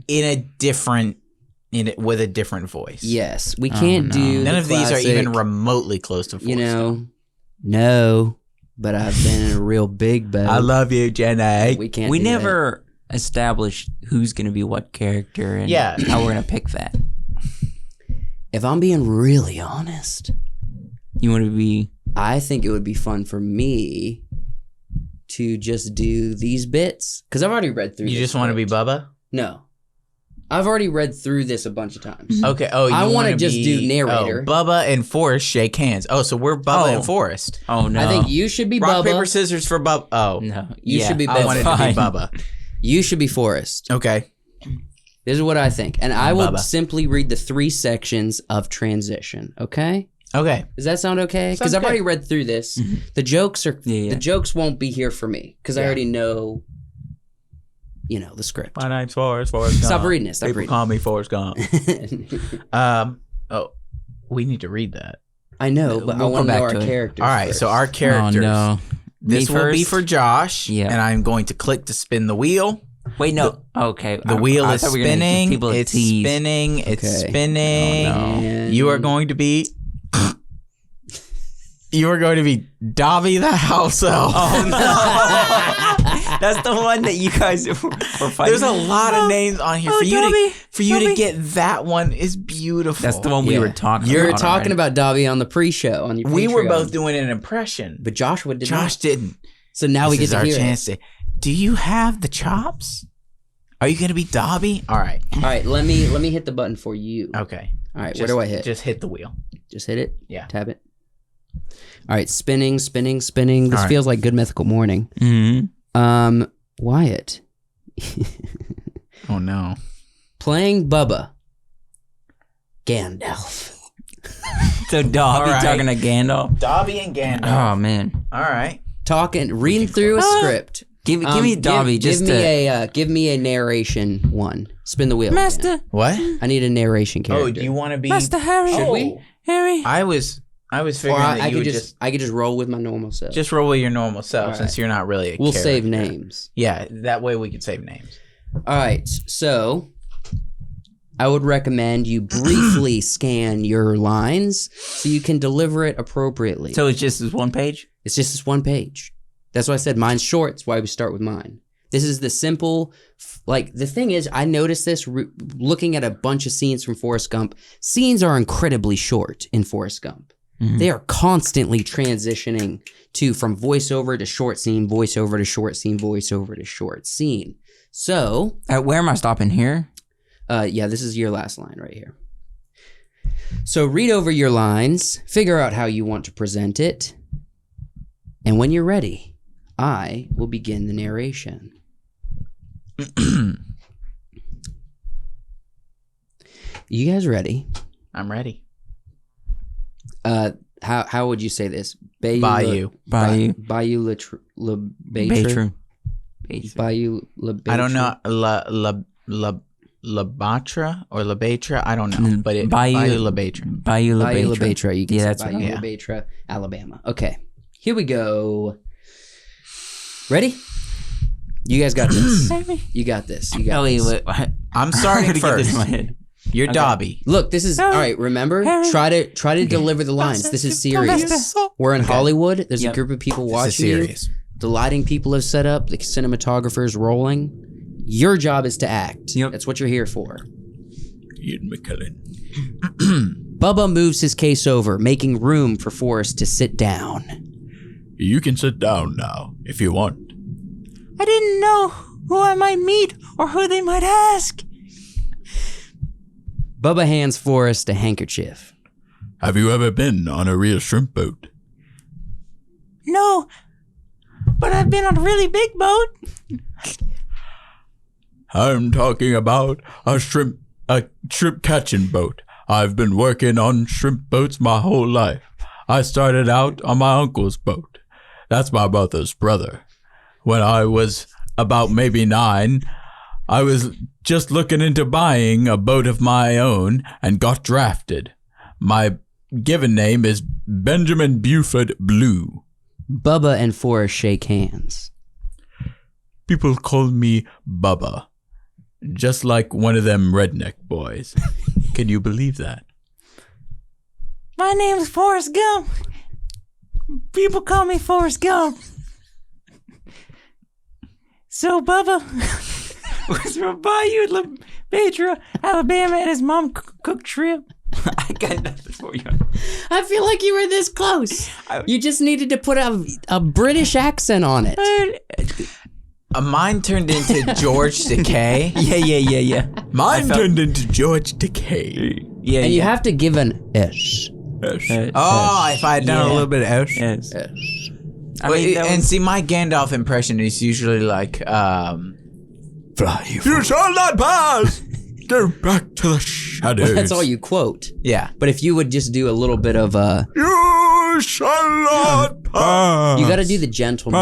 with a different voice. Yes, we can't do. None the of these are classic, even remotely close to Forrest Gump. No, but I've been in a real big boat. I love you, Jenny. We can't. We do never established who's going to be what character and how we're going to pick that. that. If I'm being really honest, You want to be... I think it would be fun for me to just do these bits because I've already read through. You this just want to be script. Bubba? No, I've already read through this a bunch of times. Okay. Oh, you I want wanna to just do narrator. Oh, Bubba and Forrest shake hands. Oh, so we're Bubba and Forrest. Oh, no. I think you should be Rock, Bubba. paper, scissors for Bubba. Oh. No. You should be I Bubba. wanted to be Bubba. You should be Forrest. Okay. This is what I think, and I will Bubba. simply read the 3 sections of transition. Okay. Okay. Does that sound okay? Because I've good. already read through this. The jokes are Yeah. the jokes won't be here for me because I already know, the script. My name's Forrest Gump. Stop reading it. Stop People reading call me Forrest Gump. it. Oh, we need to read that. I know, but We'll I want come to know back our to it. characters. All right. first. So our characters. Oh, no. This Me will be first? for Josh. Yeah. And I'm going to click to spin the wheel. Wait, no. Okay. The wheel is thought we were gonna give spinning. people a It's tease. spinning. It's Okay. spinning. Oh, no. And You are going to be. You are going to be Dobby the house elf. Oh, no. That's the one that you guys were fighting. There's a lot of names on here for you Dobby, to get that one is beautiful. That's the one we Yeah. were talking You about. were talking already. about Dobby on the pre-show on your. We were Patreon. both doing an impression, but Joshua did Josh not. didn't. So now we This get is to our hear chance to. Do you have the chops? Are you going to be Dobby? All right. it. All right, let me hit the button for you. Okay. All right, where do I hit? Just hit the wheel. Just hit it. Yeah. Tab it. All right, spinning. This All right. feels like Good Mythical Morning. Mhm. Wyatt Oh no. playing Bubba. Gandalf. So Dobby All right. talking to Gandalf. Dobby and Gandalf. Oh man, All right. Reading through a script. give me Dobby just give me a narration one. Spin the wheel. Master. What? I need a narration character. Oh, do you want to be? Master Harry. Should Oh. we? Harry. I was figuring Or that I you could would just roll with my normal self. just roll with your normal self All since right. you're not really a We'll character. save names. Yeah, that way we could save names. All right, so I would recommend you briefly scan your lines so you can deliver it appropriately. So it's just this one page? It's just this one page. That's why I said mine's short. That's why we start with mine. This is the simple, like, the thing is, I noticed this looking at a bunch of scenes from Forrest Gump. Scenes are incredibly short in Forrest Gump. Mm-hmm. They are constantly transitioning from voiceover to short scene, voiceover to short scene, voiceover to short scene. So, Where am I stopping here? yeah, this is your last line right here. So read over your lines, figure out how you want to present it, and when you're ready, I will begin the narration. You guys ready? I'm ready. How would you say this? Bayou. Bayou. Bayou La Baytrue. Bayou La I don't know. La Batra or La Batra? I don't know. But it, Bayou La Batra. Bayou La Bayou La Batra. Batra. You can Yeah, say that's Bayou right. La Batra, Alabama. Okay, here we go. Ready? You guys got this. You got this. You got Oh, wait, this. wait. I'm I starting gotta get this in my first. head. You're Dobby. Look, this is all right. Remember, try to deliver the lines. This is serious. We're in Hollywood. There's a Yep. group of people This is watching you. serious. The lighting people have set up. The cinematographer's rolling. Your job is to act. Yep. That's what you're here for. Ian McKellen. Bubba moves his case over, making room for Forrest to sit down. You can sit down now if you want. I didn't know who I might meet or who they might ask. Bubba hands Forrest a handkerchief. Have you ever been on a real shrimp boat? No, but I've been on a really big boat. I'm talking about a shrimp catching boat. I've been working on shrimp boats my whole life. I started out on my uncle's boat. That's my mother's brother. When I was about maybe 9, I was just looking into buying a boat of my own and got drafted. My given name is Benjamin Buford Blue. Bubba and Forrest shake hands. People call me Bubba, just like one of them redneck boys. Can you believe that? My name's Forrest Gump. People call me Forrest Gump. So Bubba was from Bayou La Batra, Alabama, and his mom cooked shrimp. I got nothing for you. I feel like you were this close. You just needed to put a British accent on it. Mine turned into George Takei. Yeah. Mine turned into George Takei. Yeah, And you have to give an S. Oh, if I had done a little bit of S. Yes. S. I mean, that And was- see, my Gandalf impression is usually like, Fly, you shall not pass! Go back to the shadows. That's all you quote. yeah. But if you would just do a little bit of You shall not pass! you got to do the gentleman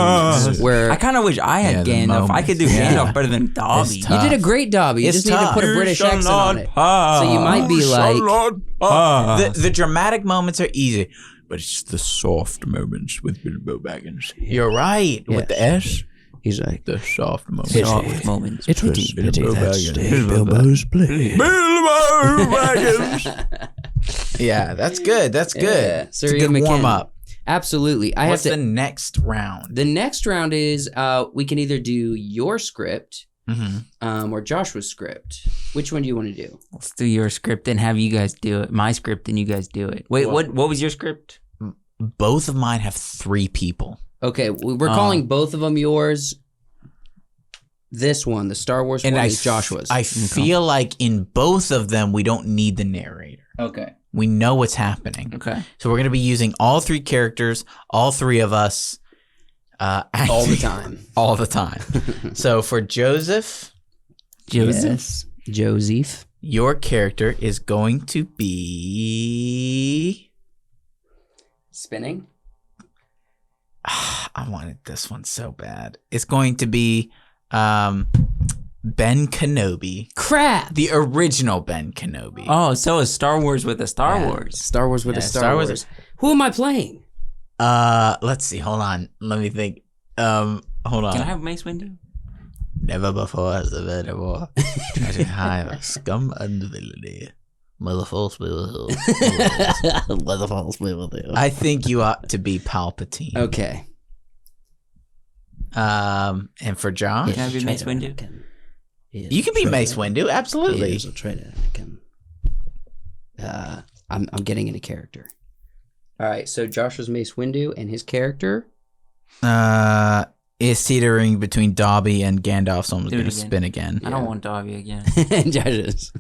where I kind of wish I had Yeah, the Gandalf. I moment. could do Yeah. Gandalf better than Dobby. It's you did a tough. great Dobby. You It's just need to tough. put a British accent on it. So you might be like, The dramatic moments are easy. But it's the soft moments with Bilbo Baggins. You're right. Yes. With the S. he's like, The soft moments. Soft moments. it was Bilbo that Baggins. day Bilbo's play. Bilbo Baggins! Yeah, that's good. That's good. Yeah. It's a Sir good Ian warm McKellen. up. Absolutely. I What's have the to. next round? The next round is we can either do your script or Joshua's script. Which one do you want to do? Let's do your script and have you guys do it. My script and you guys do it. Wait, what was your script? Both of mine have 3 people. Okay, we're calling both of them yours. This one, the Star Wars one, is Joshua's. I feel like in both of them, we don't need the narrator. okay. We know what's happening. Okay. So we're going to be using all 3 characters, all 3 of us. All the acting time. all the time. So for Joseph, Yes. Joseph. your character is going to be... Spinning. I wanted this one so bad. It's going to be Ben Kenobi. Crap. The original Ben Kenobi. Oh, so is Star Wars with a Star Wars. Star Wars with Yeah, a Star, Star Wars. Wars. Who am I playing? Let's see. Hold on. Let me think. Hold on. Can I have Mace Windu? Never before has there been a war. Treasure high of scum and villainy. May the force be with you. Let the falls be with you. I think you ought to be Palpatine. Okay. And for John, Can I be Mace Windu? you can be Mace Windu. Absolutely. He is a traitor. I'm getting into character. All right. So Josh was Mace Windu, and his character. Is teetering between Dobby and Gandalf, so I'm Do going it to again. spin again. I don't want Dobby again. Josh's.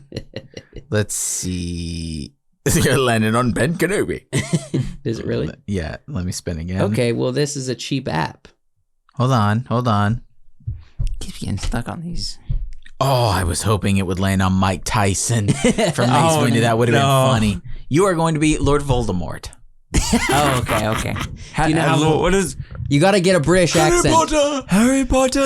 Let's see. It's going to land it on Ben Kenobi. Is it really? Yeah, let me spin again. Okay. Well, this is a cheap app. Hold on. Keeps getting stuck on these. Oh, I was hoping it would land on Mike Tyson from Mace Windu. That would have been funny. You are going to be Lord Voldemort. Oh, okay. You know how- what is You got to get a British accent. Harry Potter?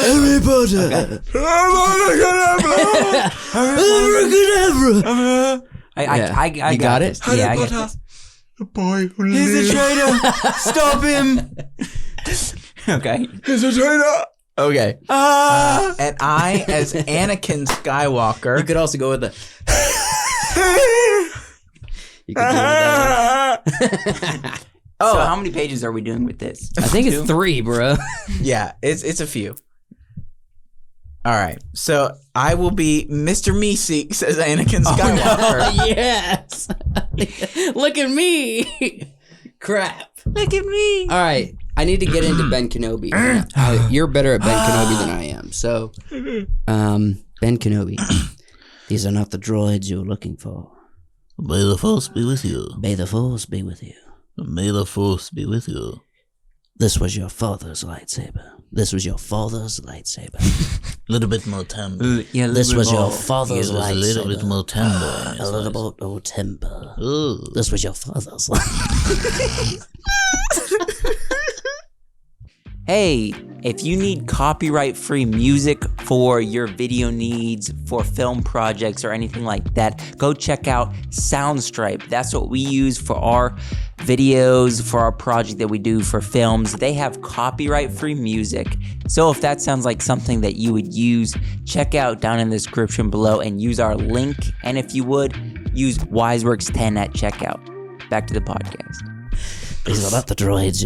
I got it? this. Yeah, I got this. The boy who He's a traitor. Stop him. Okay. He's a traitor. Okay. And I, as Anakin Skywalker. You could also go with the. You could do that. So how many pages are we doing with this? I think it's 3, bro. Yeah, it's a few. All right. So I will be Mr. Meeseeks as Anakin Skywalker. Yes. Look at me. Crap. Look at me. All right. I need to get into Ben Kenobi. You're better at Ben Kenobi than I am. So, Ben Kenobi. These are not the droids you're looking for. May the Force be with you. May the Force be with you. May the Force be with you. This was your father's lightsaber. This was your father's lightsaber. A little bit more tender. Yeah, This was your father's It was lightsaber. a little bit more tender. A little bit more temper. Ooh. This was your father's lightsaber. Hey, if you need copyright-free music for your video needs, for film projects or anything like that, go check out Soundstripe. That's what we use for our videos, for our project that we do for films. They have copyright-free music. So if that sounds like something that you would use, check out down in the description below and use our link. And if you would, use WiseWorks10 at checkout. Back to the podcast. These are not the droids.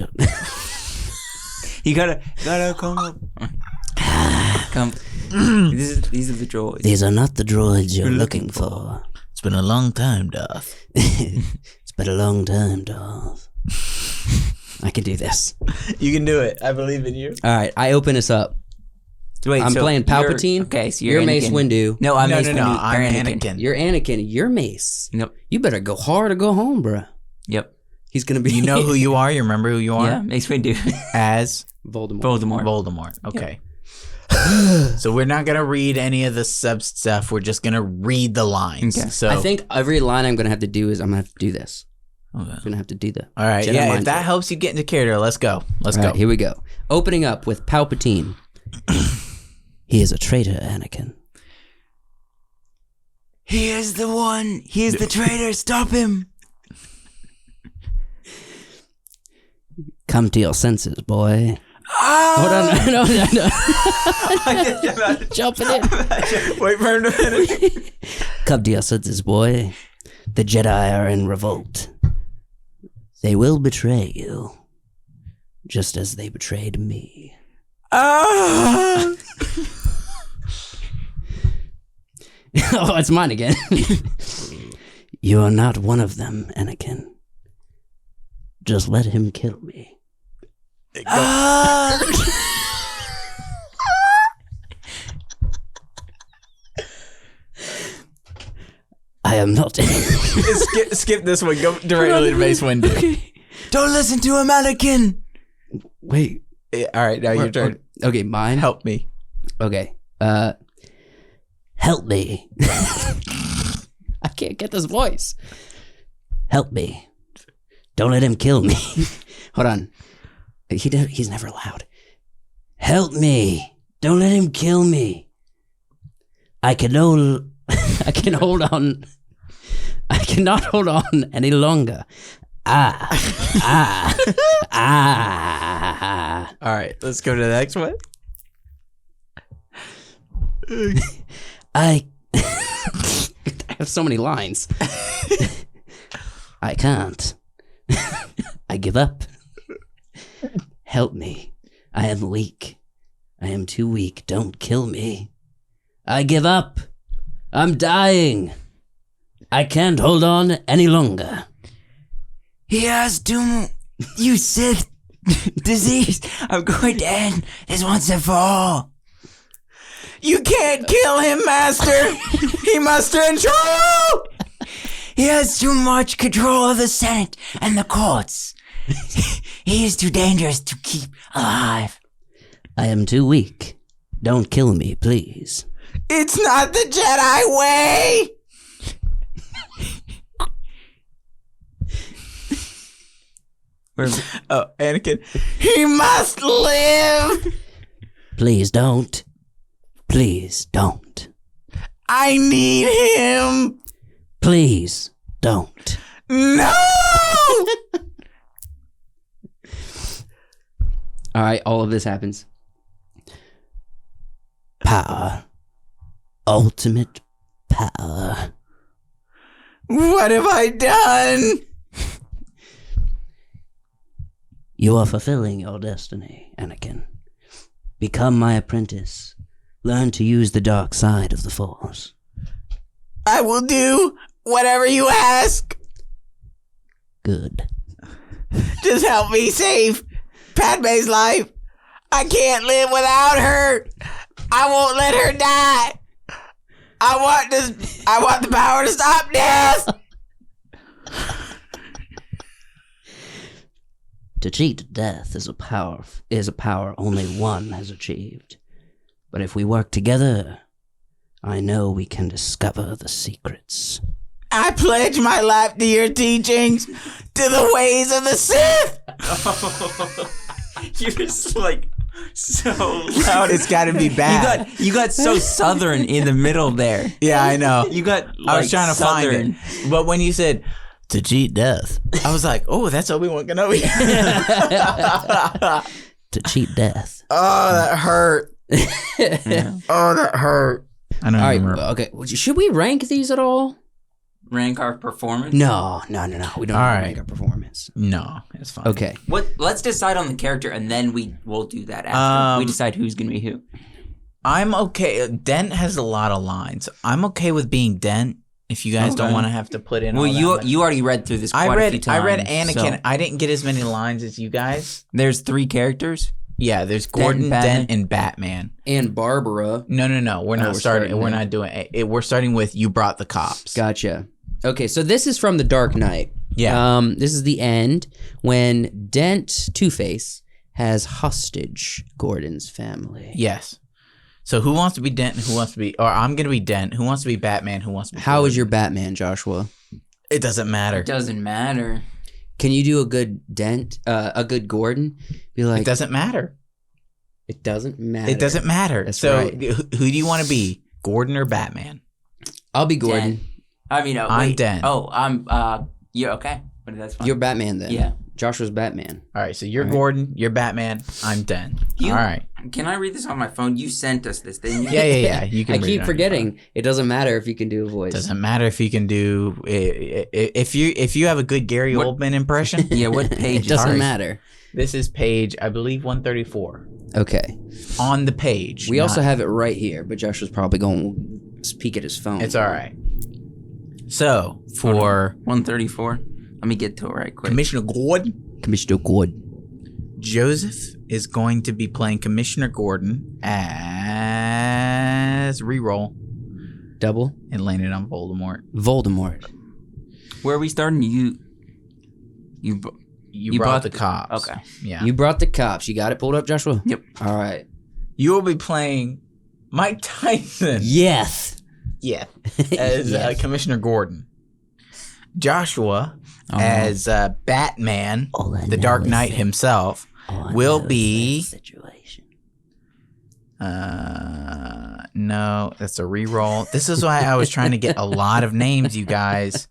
You gotta come up. Come. These are the droids. These are not the droids you're looking for. It's been a long time, Darth. It's been a long time, Darth. I can do this. You can do it. I believe in you. All right, I open us up. Wait, I'm so playing you're- Palpatine. Okay, so You're you're Mace Anakin. Windu. No, I'm No, Mace no, no. Windu. I'm You're Anakin. You're Anakin. You're Mace. Nope. You better go hard or go home, bruh. Yep. He's gonna be. You know who you are? You remember who you are? Yeah, Mace Windu. As Voldemort. Voldemort. Okay. So we're not going to read any of the sub stuff. We're just going to read the lines. Okay. So I think every line I'm gonna have to do is I'm gonna have to do this. Okay. I'm gonna have to do that. All right. Jedi Yeah, mind if that trick. helps you get into character, let's go. Let's All go. right, here we go. Opening up with Palpatine. He is a traitor, Anakin. He is the one. He is the traitor. Stop him. Come to your senses, boy. Ah! Hold on, no. Jumping in. Wait for him to finish. Come to your senses, boy. The Jedi are in revolt. They will betray you, just as they betrayed me. Ah! Oh, it's mine again. You are not one of them, Anakin. Just let him kill me. Ah! I am not. skip this one. Go directly to Mace Windu. Don't listen to him, Anakin. Wait. All right, now your turn. Okay, mine. Help me. Okay. Help me. I can't get this voice. Help me. Don't let him kill me. Hold on. He's never loud. Help me. Don't let him kill me. I cannot hold on any longer. Ah. All right, let's go to the next one. I have so many lines. I can't. I give up. Help me. I am weak. I am too weak. Don't kill me. I give up. I'm dying. I can't hold on any longer. He has you sick disease. I'm going to end this once and for all. You can't kill him, master. He must control. He has too much control of the Senate and the courts. He is too dangerous to keep alive. I am too weak. Don't kill me, please. It's not the Jedi way. Oh, Anakin. He must live. Please don't. Please don't. I need him. Please don't. No. All right, all of this happens. Power. Ultimate power. What have I done? You are fulfilling your destiny, Anakin. Become my apprentice. Learn to use the dark side of the Force. I will do whatever you ask. Good. Just help me save Padme's life. I can't live without her. I won't let her die. I want the power to stop death. To cheat death is a power only one has achieved. But if we work together, I know we can discover the secrets. I pledge my life to your teachings, to the ways of the Sith. You're just like so loud. It's got to be bad. You got so southern in the middle there. Yeah, I know. You got. I was trying to southern. find it, but when you said to cheat death, I was like, "Oh, that's Obi-Wan Kenobi." To cheat death. Oh, that hurt. Yeah. Oh, that hurt. I don't All right, remember. okay. Should we rank these at all? Rank our performance. No. We don't All rank right. our performance. No, it's fine. Okay. Let's decide on the character, and then we'll do that after we decide who's gonna be who. I'm okay. Dent has a lot of lines. I'm okay with being Dent. If you guys don't want to have to put in. Well, all that. you already read through this. Quite a few times, I read Anakin. so- I didn't get as many lines as you guys. There's 3 characters. Yeah, there's Gordon, Batman. Dent, and Batman. And Barbara. No. We're not we're starting. starting We're there. not doing it. We're starting with You Brought the Cops. Gotcha. Okay, so this is from The Dark Knight. Yeah. This is the end when Dent, Two-Face, has hostage Gordon's family. Yes. So who wants to be Dent and who wants to be, or I'm going to be Dent. Who wants to be Batman? Who wants to be How Gordon? is your Batman, Joshua? It doesn't matter. It doesn't matter. Can you do a good Dent, a good Gordon? Be like, It doesn't matter. it doesn't matter. It doesn't matter. That's so right. who do you want to be? Gordon or Batman? I'll be Gordon. Dent. I mean, I'm wait. Dent. Oh, I'm. Yeah. Okay. But that's fine. You're Batman then. Yeah. Joshua's Batman. All right. So you're All right. Gordon. You're Batman. I'm Dent. You- All right. Can I read this on my phone? You sent us this, didn't you? Yeah. You can. I read it keep on your forgetting. phone. It doesn't matter if you can do a voice. Doesn't matter if you can do if you have a good Gary What- Oldman impression. Yeah. What page? It doesn't is matter. This is page, I believe, 134 Okay. on the page. We also not- have it right here, but Joshua's probably going to peek at his phone. It's all right. So for 134. Let me get to it right quick. Commissioner Gordon, Commissioner Gordon. Joseph is going to be playing Commissioner Gordon as reroll Double. and laying it on Voldemort. Voldemort. Where are we starting? You You brought the cops. Okay. Yeah. You brought the cops. You got it pulled up, Joshua? Yep. All right. You will be playing Mike Tyson. Yes. Yeah. As Yes. Commissioner Gordon. Joshua Oh. as Batman, All I the know Dark is Knight that- himself, all I will know is be that situation. No, that's a reroll. This is why I was trying to get a lot of names, you guys,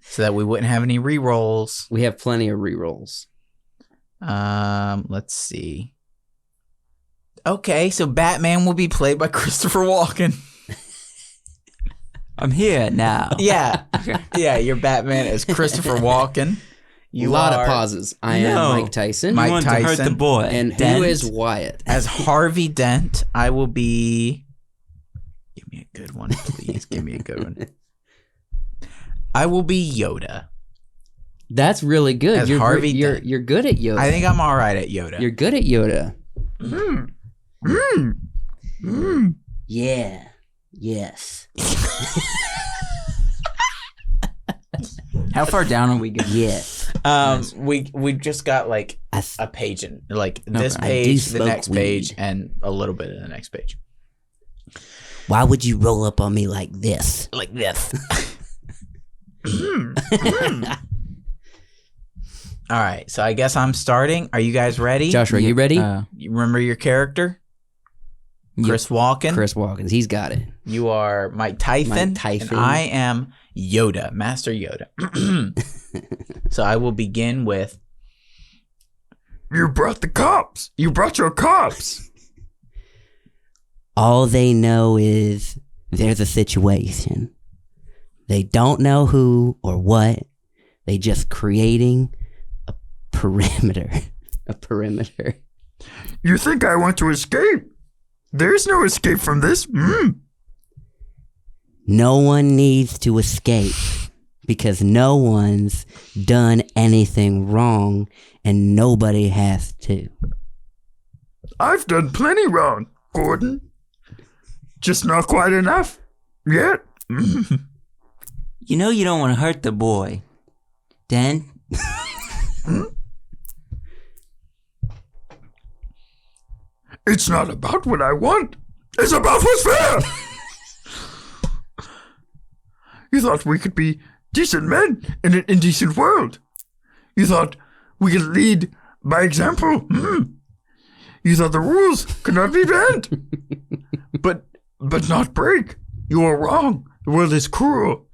so that we wouldn't have any rerolls. We have plenty of rerolls. Let's see. Okay, so Batman will be played by Christopher Walken. I'm here now. Yeah. Yeah, your Batman is Christopher Walken. A lot of pauses. I am Mike Tyson. Mike You want to hurt Tyson. the boy. And Dent. who is Wyatt? As Harvey Dent, I will be... Give me a good one, please. Give me a good one. I will be Yoda. That's really good. As You're Harvey you're Dent. you're good at Yoda. I think I'm all right at Yoda. You're good at Yoda. Yeah. Yes. How far down are we going? Yes. We just got like a page in like this I page, do the smoke next weed. page, and a little bit of the next page. Why would you roll up on me like this? Like this. All right, so I guess I'm starting. Are you guys ready? Joshua, are you ready? You remember your character? Chris Walken. Chris Walken. He's got it. You are Mike Tyson. Mike Tyson. And I am Yoda, Master Yoda. So I will begin with... You brought the cops. You brought your cops. All they know is there's a situation. They don't know who or what. They just creating a perimeter. A perimeter. You think I want to escape? There's no escape from this. No one needs to escape because no one's done anything wrong and nobody has to. I've done plenty wrong, Gordon. Just not quite enough yet. You know you don't want to hurt the boy. Dent. It's not about what I want. It's about what's fair. You thought we could be decent men in an indecent world. You thought we could lead by example. You thought the rules could not be bent. but not break. You are wrong. The world is cruel.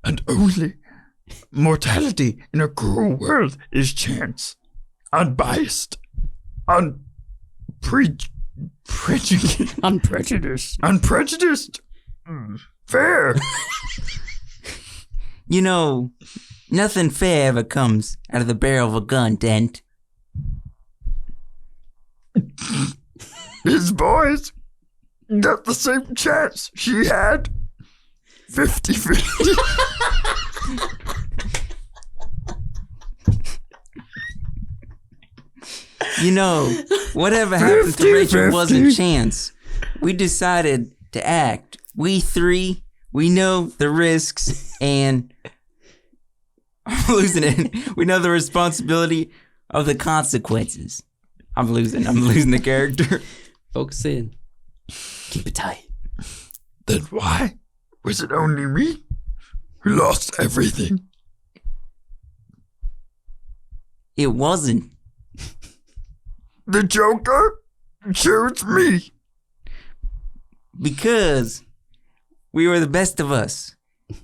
And only mortality in a cruel world is chance. Unbiased. Unprejudiced. Fair. You know, nothing fair ever comes out of the barrel of a gun, Dent. His boys got the same chance she had. 50-50. You know, whatever happened to Rachel wasn't chance. We decided to act. We three, we know the risks and I'm losing it. We know the responsibility of the consequences. I'm losing the character. Focus in. Keep it tight. Then why was it only me who lost everything? It wasn't. The Joker chose me. Because we were the best of us.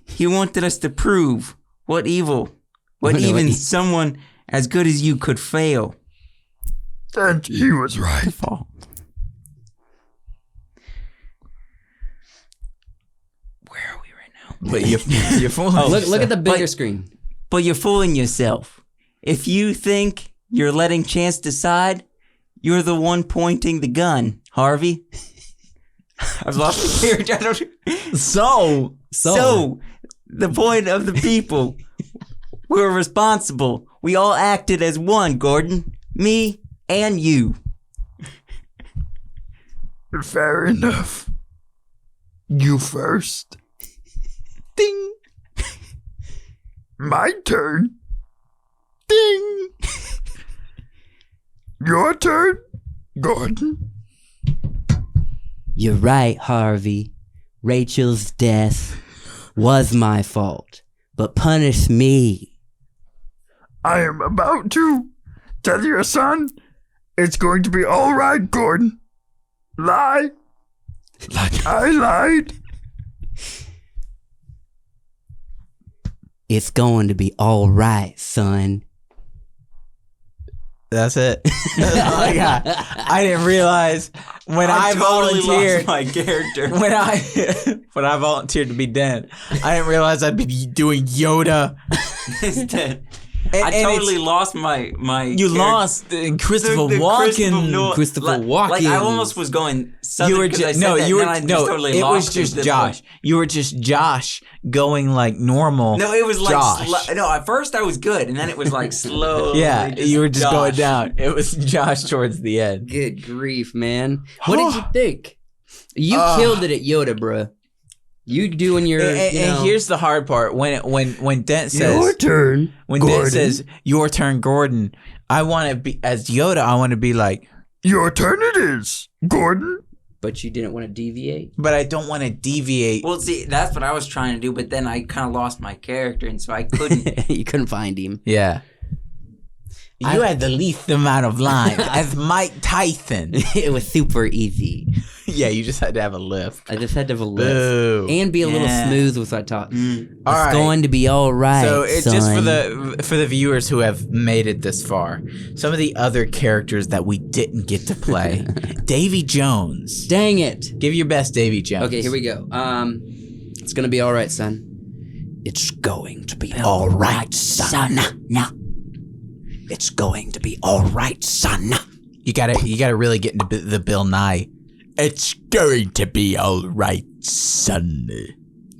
He wanted us to prove what even someone as good as you could fail. And he was right. Where are we right now? But you're fooling Look at the bigger screen. But you're fooling yourself. If you think you're letting chance decide, you're the one pointing the gun, Harvey. I've lost the character. So, the point of the people. We were responsible. We all acted as one, Gordon. Me and you. Fair enough. You first. Ding. My turn. Ding. Your turn, Gordon. You're right, Harvey. Rachel's death was my fault, but punish me. I am about to tell your son it's going to be all right, Gordon. Lie. I lied. It's going to be all right, son. That's it. That's all I got. I didn't realize when I totally volunteered lost my character. when I volunteered to be Dan. I didn't realize I'd be doing Yoda. Instead, And I totally it's- lost my. You character. lost in Christopher Walken. Christopher Like I Walken. almost was going southern. You were 'cause I just said no. that, You and were then I no. just totally It lost was just this Josh. point. You were just Josh going like normal. No, it was like Josh. no. At first I was good, and then it was like slow. Yeah, you were just going Josh. down. It was Josh towards the end. Good grief, man. What did you think? You killed it at Yoda, bruh. You doing your, And here's the hard part: when Dent says Your turn, when Gordon. Dent says your turn, Gordon. I want to be as Yoda. I want to be like, Your turn it is, Gordon. but you didn't want to deviate. but I don't want to deviate. Well, see, that's what I was trying to do, but then I kind of lost my character, and so I couldn't. You couldn't find him. Yeah. You had the least amount of lines as Mike Tyson. It was super easy. Yeah, you just had to have a lift. I just had to have a lift Boo. and be a little Yeah. smooth with our talk. All It's right. going to be all right. So it's just for son. the viewers who have made it this far. Some of the other characters that we didn't get to play. Davy Jones. Dang it. Give your best, Davy Jones. Okay, here we go. It's gonna be all right, son. It's going to be all right, son. No. It's going to be all right, son. You gotta really get into the Bill Nye. It's going to be all right, son.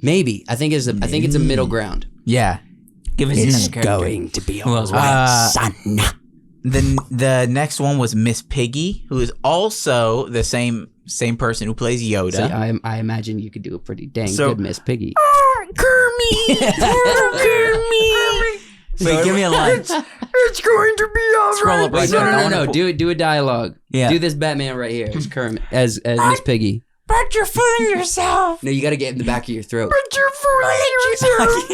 Maybe I think it's a middle ground. Yeah. Give us It's another character. going to be Who all else? right, son. The next one was Miss Piggy, who is also the same person who plays Yoda. So I imagine you could do a pretty dang So- good Miss Piggy. Wait, give me a line. It's going to be all Scroll right. up right No, there. no. Do a dialogue. Yeah. Do this Batman right here as Kermit, as Miss Piggy. But you're fooling yourself. No, you got to get in the back of your throat. But you're fooling yourself.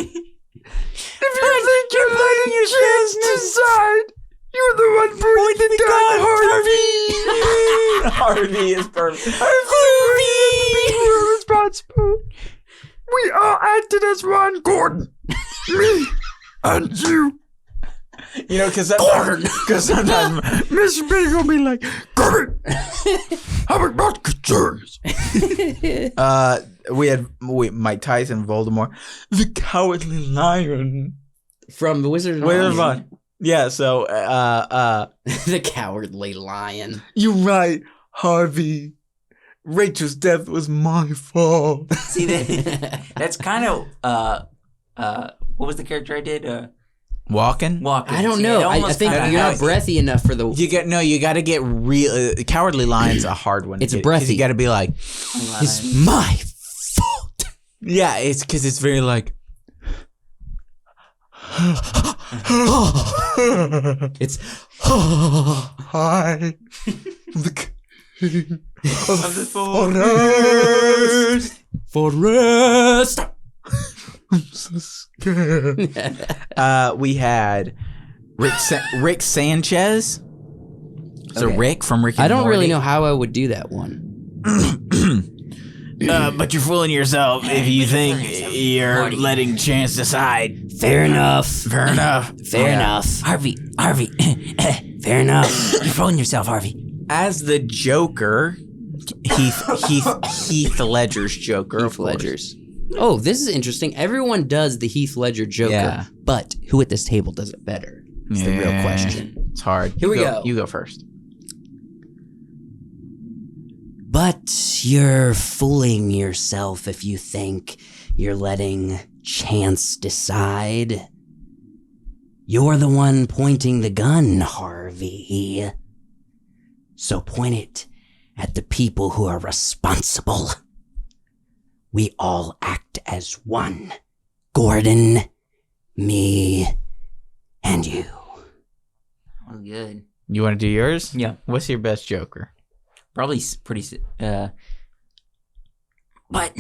If you think you're letting your chance decide, you're the one pointing the gun, Harvey. Harvey is perfect. We're responsible. We all acted as one, Gordon. Me and you. You know, because sometimes Mr. Piggy will be like, Gordon, how about concerns? we had Mike Tyson, Voldemort, the Cowardly Lion. From the Wizard of Where's Oz. fun? Yeah, so The Cowardly Lion. You're right, Harvey. Rachel's death was my fault. See, that's kind of what was the character I did? Walking. Walking. I don't See, know. it I almost think kinda you're not has- breathy enough for the. You got to get real. Cowardly Lion's a hard one. to It's get, 'cause breathy. You got to be like, It's my fault. yeah. It's because it's very like. It's Hi, the king of the forest. I'm so scared. We had Rick Sanchez. So Okay. Rick from Rick and I don't really Morty. know how I would do that one. But you're fooling yourself if you think you're Morty. letting chance decide. Fair enough. Fair enough. Fair enough. Harvey. Fair enough. You're fooling yourself, Harvey. As the Joker, Heath Ledger's Joker. of Heath course. Ledger's. Oh, this is interesting. Everyone does the Heath Ledger Joker, Yeah. but who at this table does it better? Is the real Yeah. question. It's hard. Here we go. You go first. But you're fooling yourself if you think you're letting chance decide. You're the one pointing the gun, Harvey. So point it at the people who are responsible. We all act as one. Gordon, me, and you. Oh, good. You want to do yours? Yeah. What's your best Joker? Probably pretty. But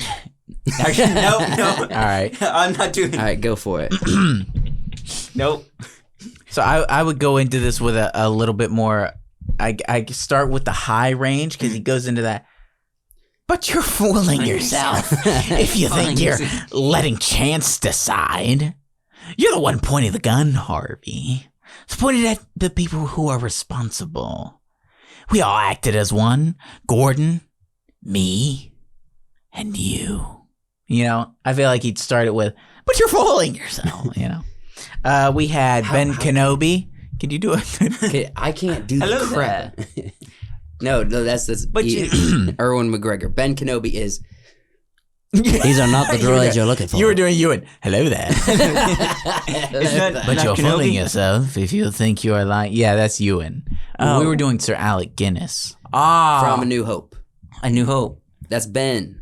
actually, no. All right. I'm not doing. All right, go for it. Nope. So I would go into this with a little bit more. I start with the high range because he goes into that But you're fooling yourself if you think you're letting chance decide. You're the one pointing the gun, Harvey. It's pointed at the people who are responsible. We all acted as one. Gordon, me, and you. You know, I feel like he'd start it with, but you're fooling yourself, you know. We had Ben Kenobi. Can you do it? Okay, I can't do the crap. No, that's But Erwin McGregor. Ben Kenobi is. These are not the droids you're looking for. You were doing Ewan. Hello there. But But you're fooling yourself if you think you are lying. Yeah, that's Ewan. We were doing Sir Alec Guinness. From A New Hope. A New Hope. That's Ben.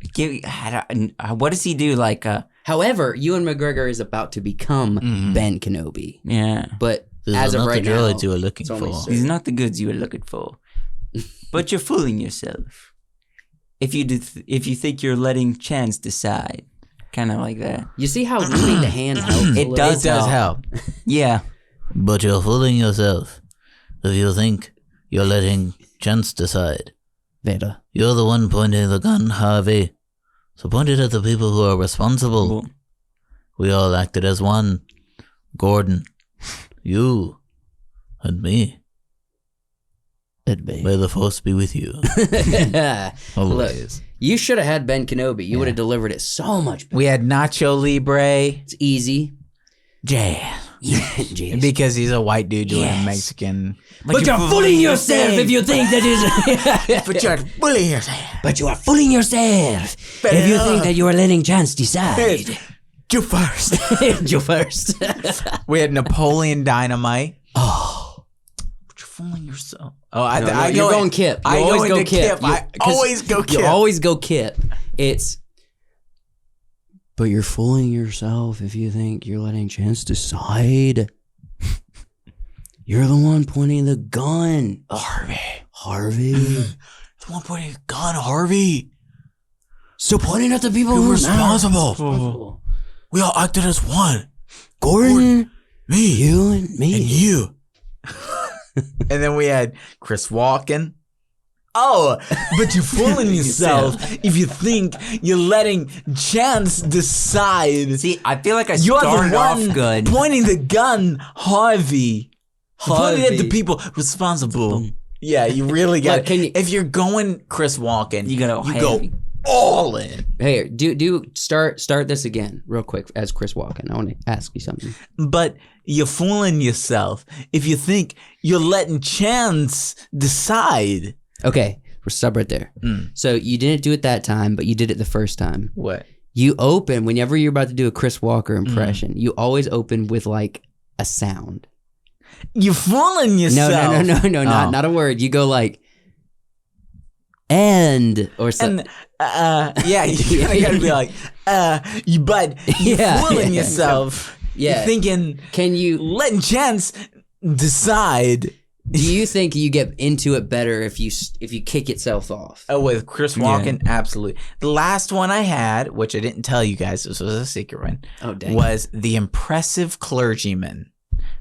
What does he do? Like, However, Ewan McGregor is about to become Ben Kenobi. yeah. But These as are of not right the now, droids you were looking it's only for. Sir. These are not the goods you were looking for. But you're fooling yourself. If you think you're letting chance decide. Kind of like that. You see how moving the hand helps? It does help. Yeah. But you're fooling yourself if you think you're letting chance decide. Vader. You're the one pointing the gun, Harvey. So point it at the people who are responsible. We all acted as one. Gordon, you, and me. May the force be with you. Always. Look, you should have had Ben Kenobi. You would have delivered it so much better. We had Nacho Libre. It's easy. Jazz. Jeez. Because he's a white dude doing a Mexican. But you're fooling yourself if you think that is. But you're fooling yourself. But you are fooling yourself if you think that you are letting chance decide. You first. You first. We had Napoleon Dynamite. Oh. But you're fooling yourself. Oh, You're going Kip. You I always go go Kip. I always go Kip. You always go Kip. It's. But you're fooling yourself if you think you're letting chance decide. You're the one pointing the gun. Harvey. The one pointing the gun, Harvey. So pointing at the people You're who are responsible. We all acted as one. Gordon, Me. you and me. And you. And then we had Chris Walken. Oh, but you're fooling yourself if you think you're letting chance decide. See, I feel like I You're started the off one good. pointing the gun, Harvey. Pointing at the people responsible. Yeah, you really got Look, it. If you're going Chris Walken, You gotta go heavy. all in. Hey, start this again real quick as Chris Walken. I want to ask you something. But you're fooling yourself if you think you're letting chance decide. Okay, we're stop right there. So you didn't do it that time, but you did it the first time. What? You open whenever you're about to do a Chris Walker impression. You always open with like a sound. You're fooling yourself. No, not a word. You go like and or something. Yeah, you gotta be like, but you're fooling yourself. Yeah. You're thinking, Can you? letting chance decide. Do you think you get into it better if you kick itself off? Oh, with Chris Walken, absolutely. The last one I had, which I didn't tell you guys, this was a secret one, Oh, dang. was the impressive clergyman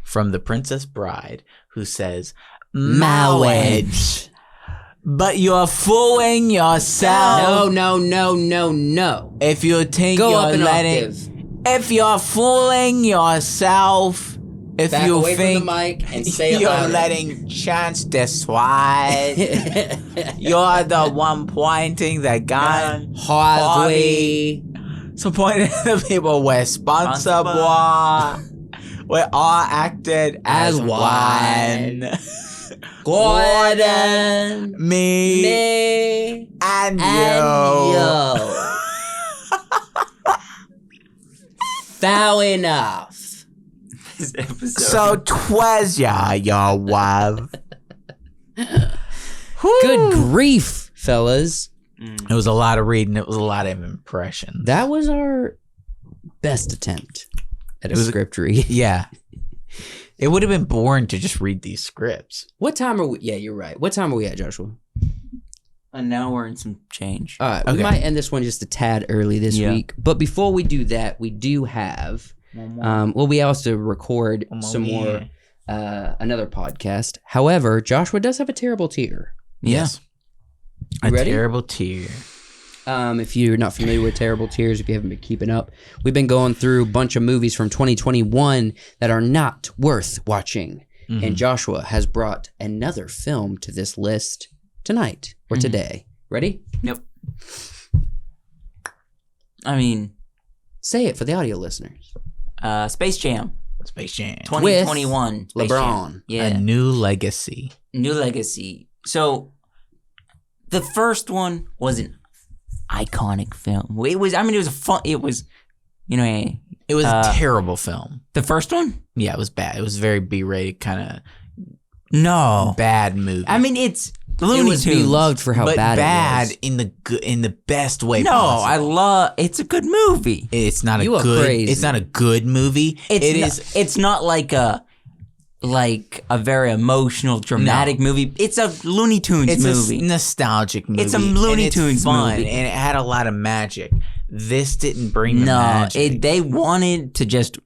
from The Princess Bride who says, marriage. But you're fooling yourself. No. If you think Go you're up an letting, octave. if you're fooling yourself, if Back you away think from the mic and say it you're louder. letting chance decide, you're the one pointing the gun. Harvey. So pointing at the people responsible. We all acted as one. Gordon. Me. And you. Foul enough. This episode. So 'twas your wife. Good grief, fellas. It was a lot of reading. It was a lot of impressions. That was our best attempt at a script read. Yeah. It would have been boring to just read these scripts. What time are we? Yeah, you're right. What time are we at, Joshua? And now we're in some change. All right, we might end this one just a tad early this Yeah. week. But before we do that, we do have, we also record some more, another podcast. However, Joshua does have a terrible tear. Yes. You A ready? terrible tear. If you're not familiar with Terrible Tears, if you haven't been keeping up, we've been going through a bunch of movies from 2021 that are not worth watching. Mm-hmm. And Joshua has brought another film to this list tonight or today. Ready? Yep. I mean... Say it for the audio listeners. Space Jam. Space Jam. 2021. With LeBron. Jam. Yeah. A new legacy. New legacy. So, the first one was an iconic film. It was a fun... It was, It was a terrible film. The first one? Yeah, it was bad. It was very B-rated, kind of... No. Bad movie. I mean, it's... Looney it was Tunes. beloved for how bad it was. in the best way No, possible. it's a good movie. It's not You a are good crazy. It's not a good movie. It's not like a very emotional, dramatic movie. It's a Looney Tunes movie. A nostalgic movie. It's a Looney Tunes fun, movie. and it had a lot of magic. This didn't bring the magic. They wanted to just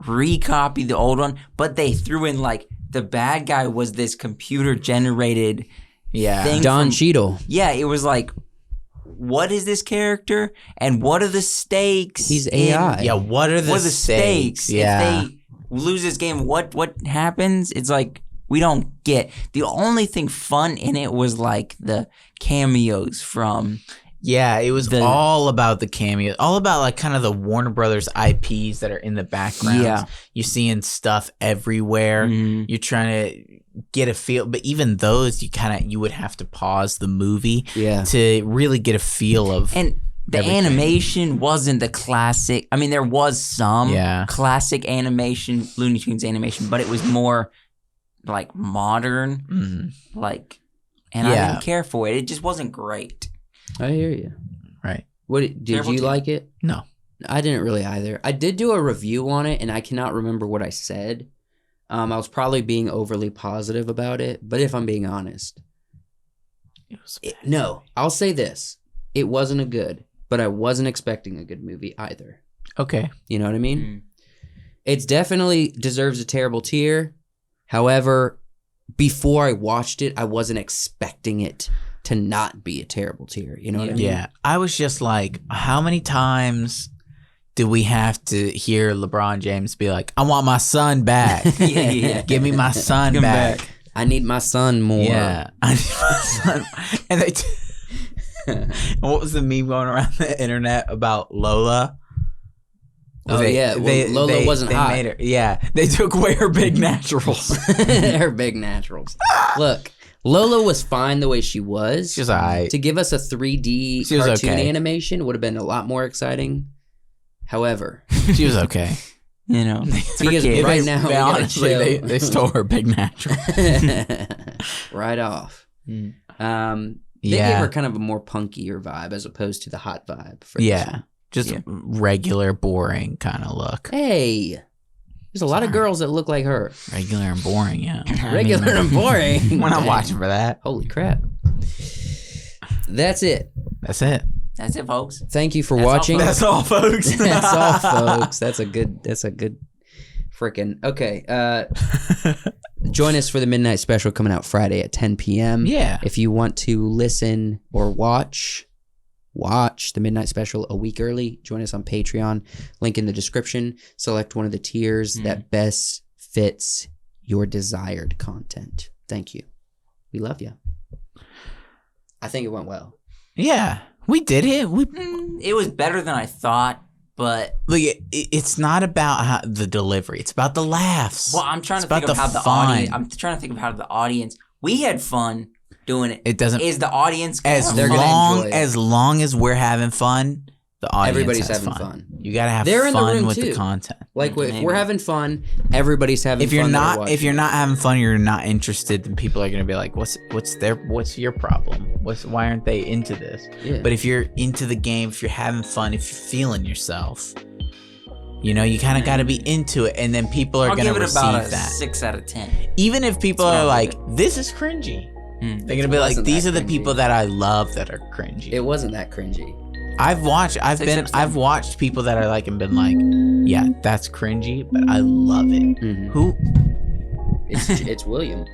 recopy the old one, but they threw in the bad guy was this computer generated thing. Don Cheadle. Yeah, it was what is this character and what are the stakes? He's AI. Yeah, what are the stakes? Yeah. If they lose this game, what happens? It's we don't get. The only thing fun in it was the cameos from... Yeah, it was all about the cameos, all about kind of the Warner Brothers IPs that are in the background. Yeah. You're seeing stuff everywhere. Mm-hmm. You're trying to get a feel, but even those you would have to pause the movie to really get a feel of. And the everything. animation wasn't the classic. I mean, there was some classic animation, Looney Tunes animation, but it was more modern, and I didn't care for it. It just wasn't great. I hear you. Right. Did you like it? No. I didn't really either. I did do a review on it, and I cannot remember what I said. I was probably being overly positive about it, but if I'm being honest, no, I'll say this. It wasn't a good, but I wasn't expecting a good movie either. Okay. You know what I mean? It's definitely deserves a terrible tier. However, before I watched it, I wasn't expecting it to not be a terrible tier. You know what I mean? Yeah. I was just how many times do we have to hear LeBron James be like, I want my son back. Give me my son back. I need my son more. Yeah. I need my son. And what was the meme going around the internet about Lola? Lola wasn't hot. Made her, they took away her big naturals. Her big naturals. Look, Lola was fine the way she was. She was all right. To give us a 3D cartoon animation would have been a lot more exciting. However, she was okay. Because right now, they stole her big natural. Right off. They gave her kind of a more punkier vibe as opposed to the hot vibe. For this one. Just regular, boring kind of look. Hey. There's a lot of girls that look like her. Regular and boring, yeah. Regular and boring. We're not watching for that. Holy crap. That's it. That's it. That's it, folks. Thank you for watching. That's all, folks. That's all, folks. That's a good freaking. Okay. Join us for the Midnight Special coming out Friday at 10 p.m. Yeah. If you want to listen or watch the Midnight Special a week early, join us on Patreon. Link in the description. Select one of the tiers that best fits your desired content. Thank you. We love you. I think it went well. Yeah, we did it. It was better than I thought, but look, it's not about the delivery. It's about the laughs. Well, I'm trying to think of how the audience. I'm trying to think of how the audience. We had fun doing it. It doesn't. Is the audience as long as we're having fun? The audience everybody's has having fun. You gotta have They're fun in the room with too. the content. Like if we're having fun, everybody's having fun. If you're not having fun, you're not interested, then people are gonna be like, what's your problem? Why aren't they into this? Yeah. But if you're into the game, if you're having fun, if you're feeling yourself, you kind of got to be into it, and then people are gonna receive about a that. 6 out of 10. Even if people are like, this is cringy, they're gonna be like, these are the people that I love that are cringy. It wasn't that cringy. I've watched people that are like and been like, yeah, that's cringy, but I love it. Mm-hmm. Who? It's William.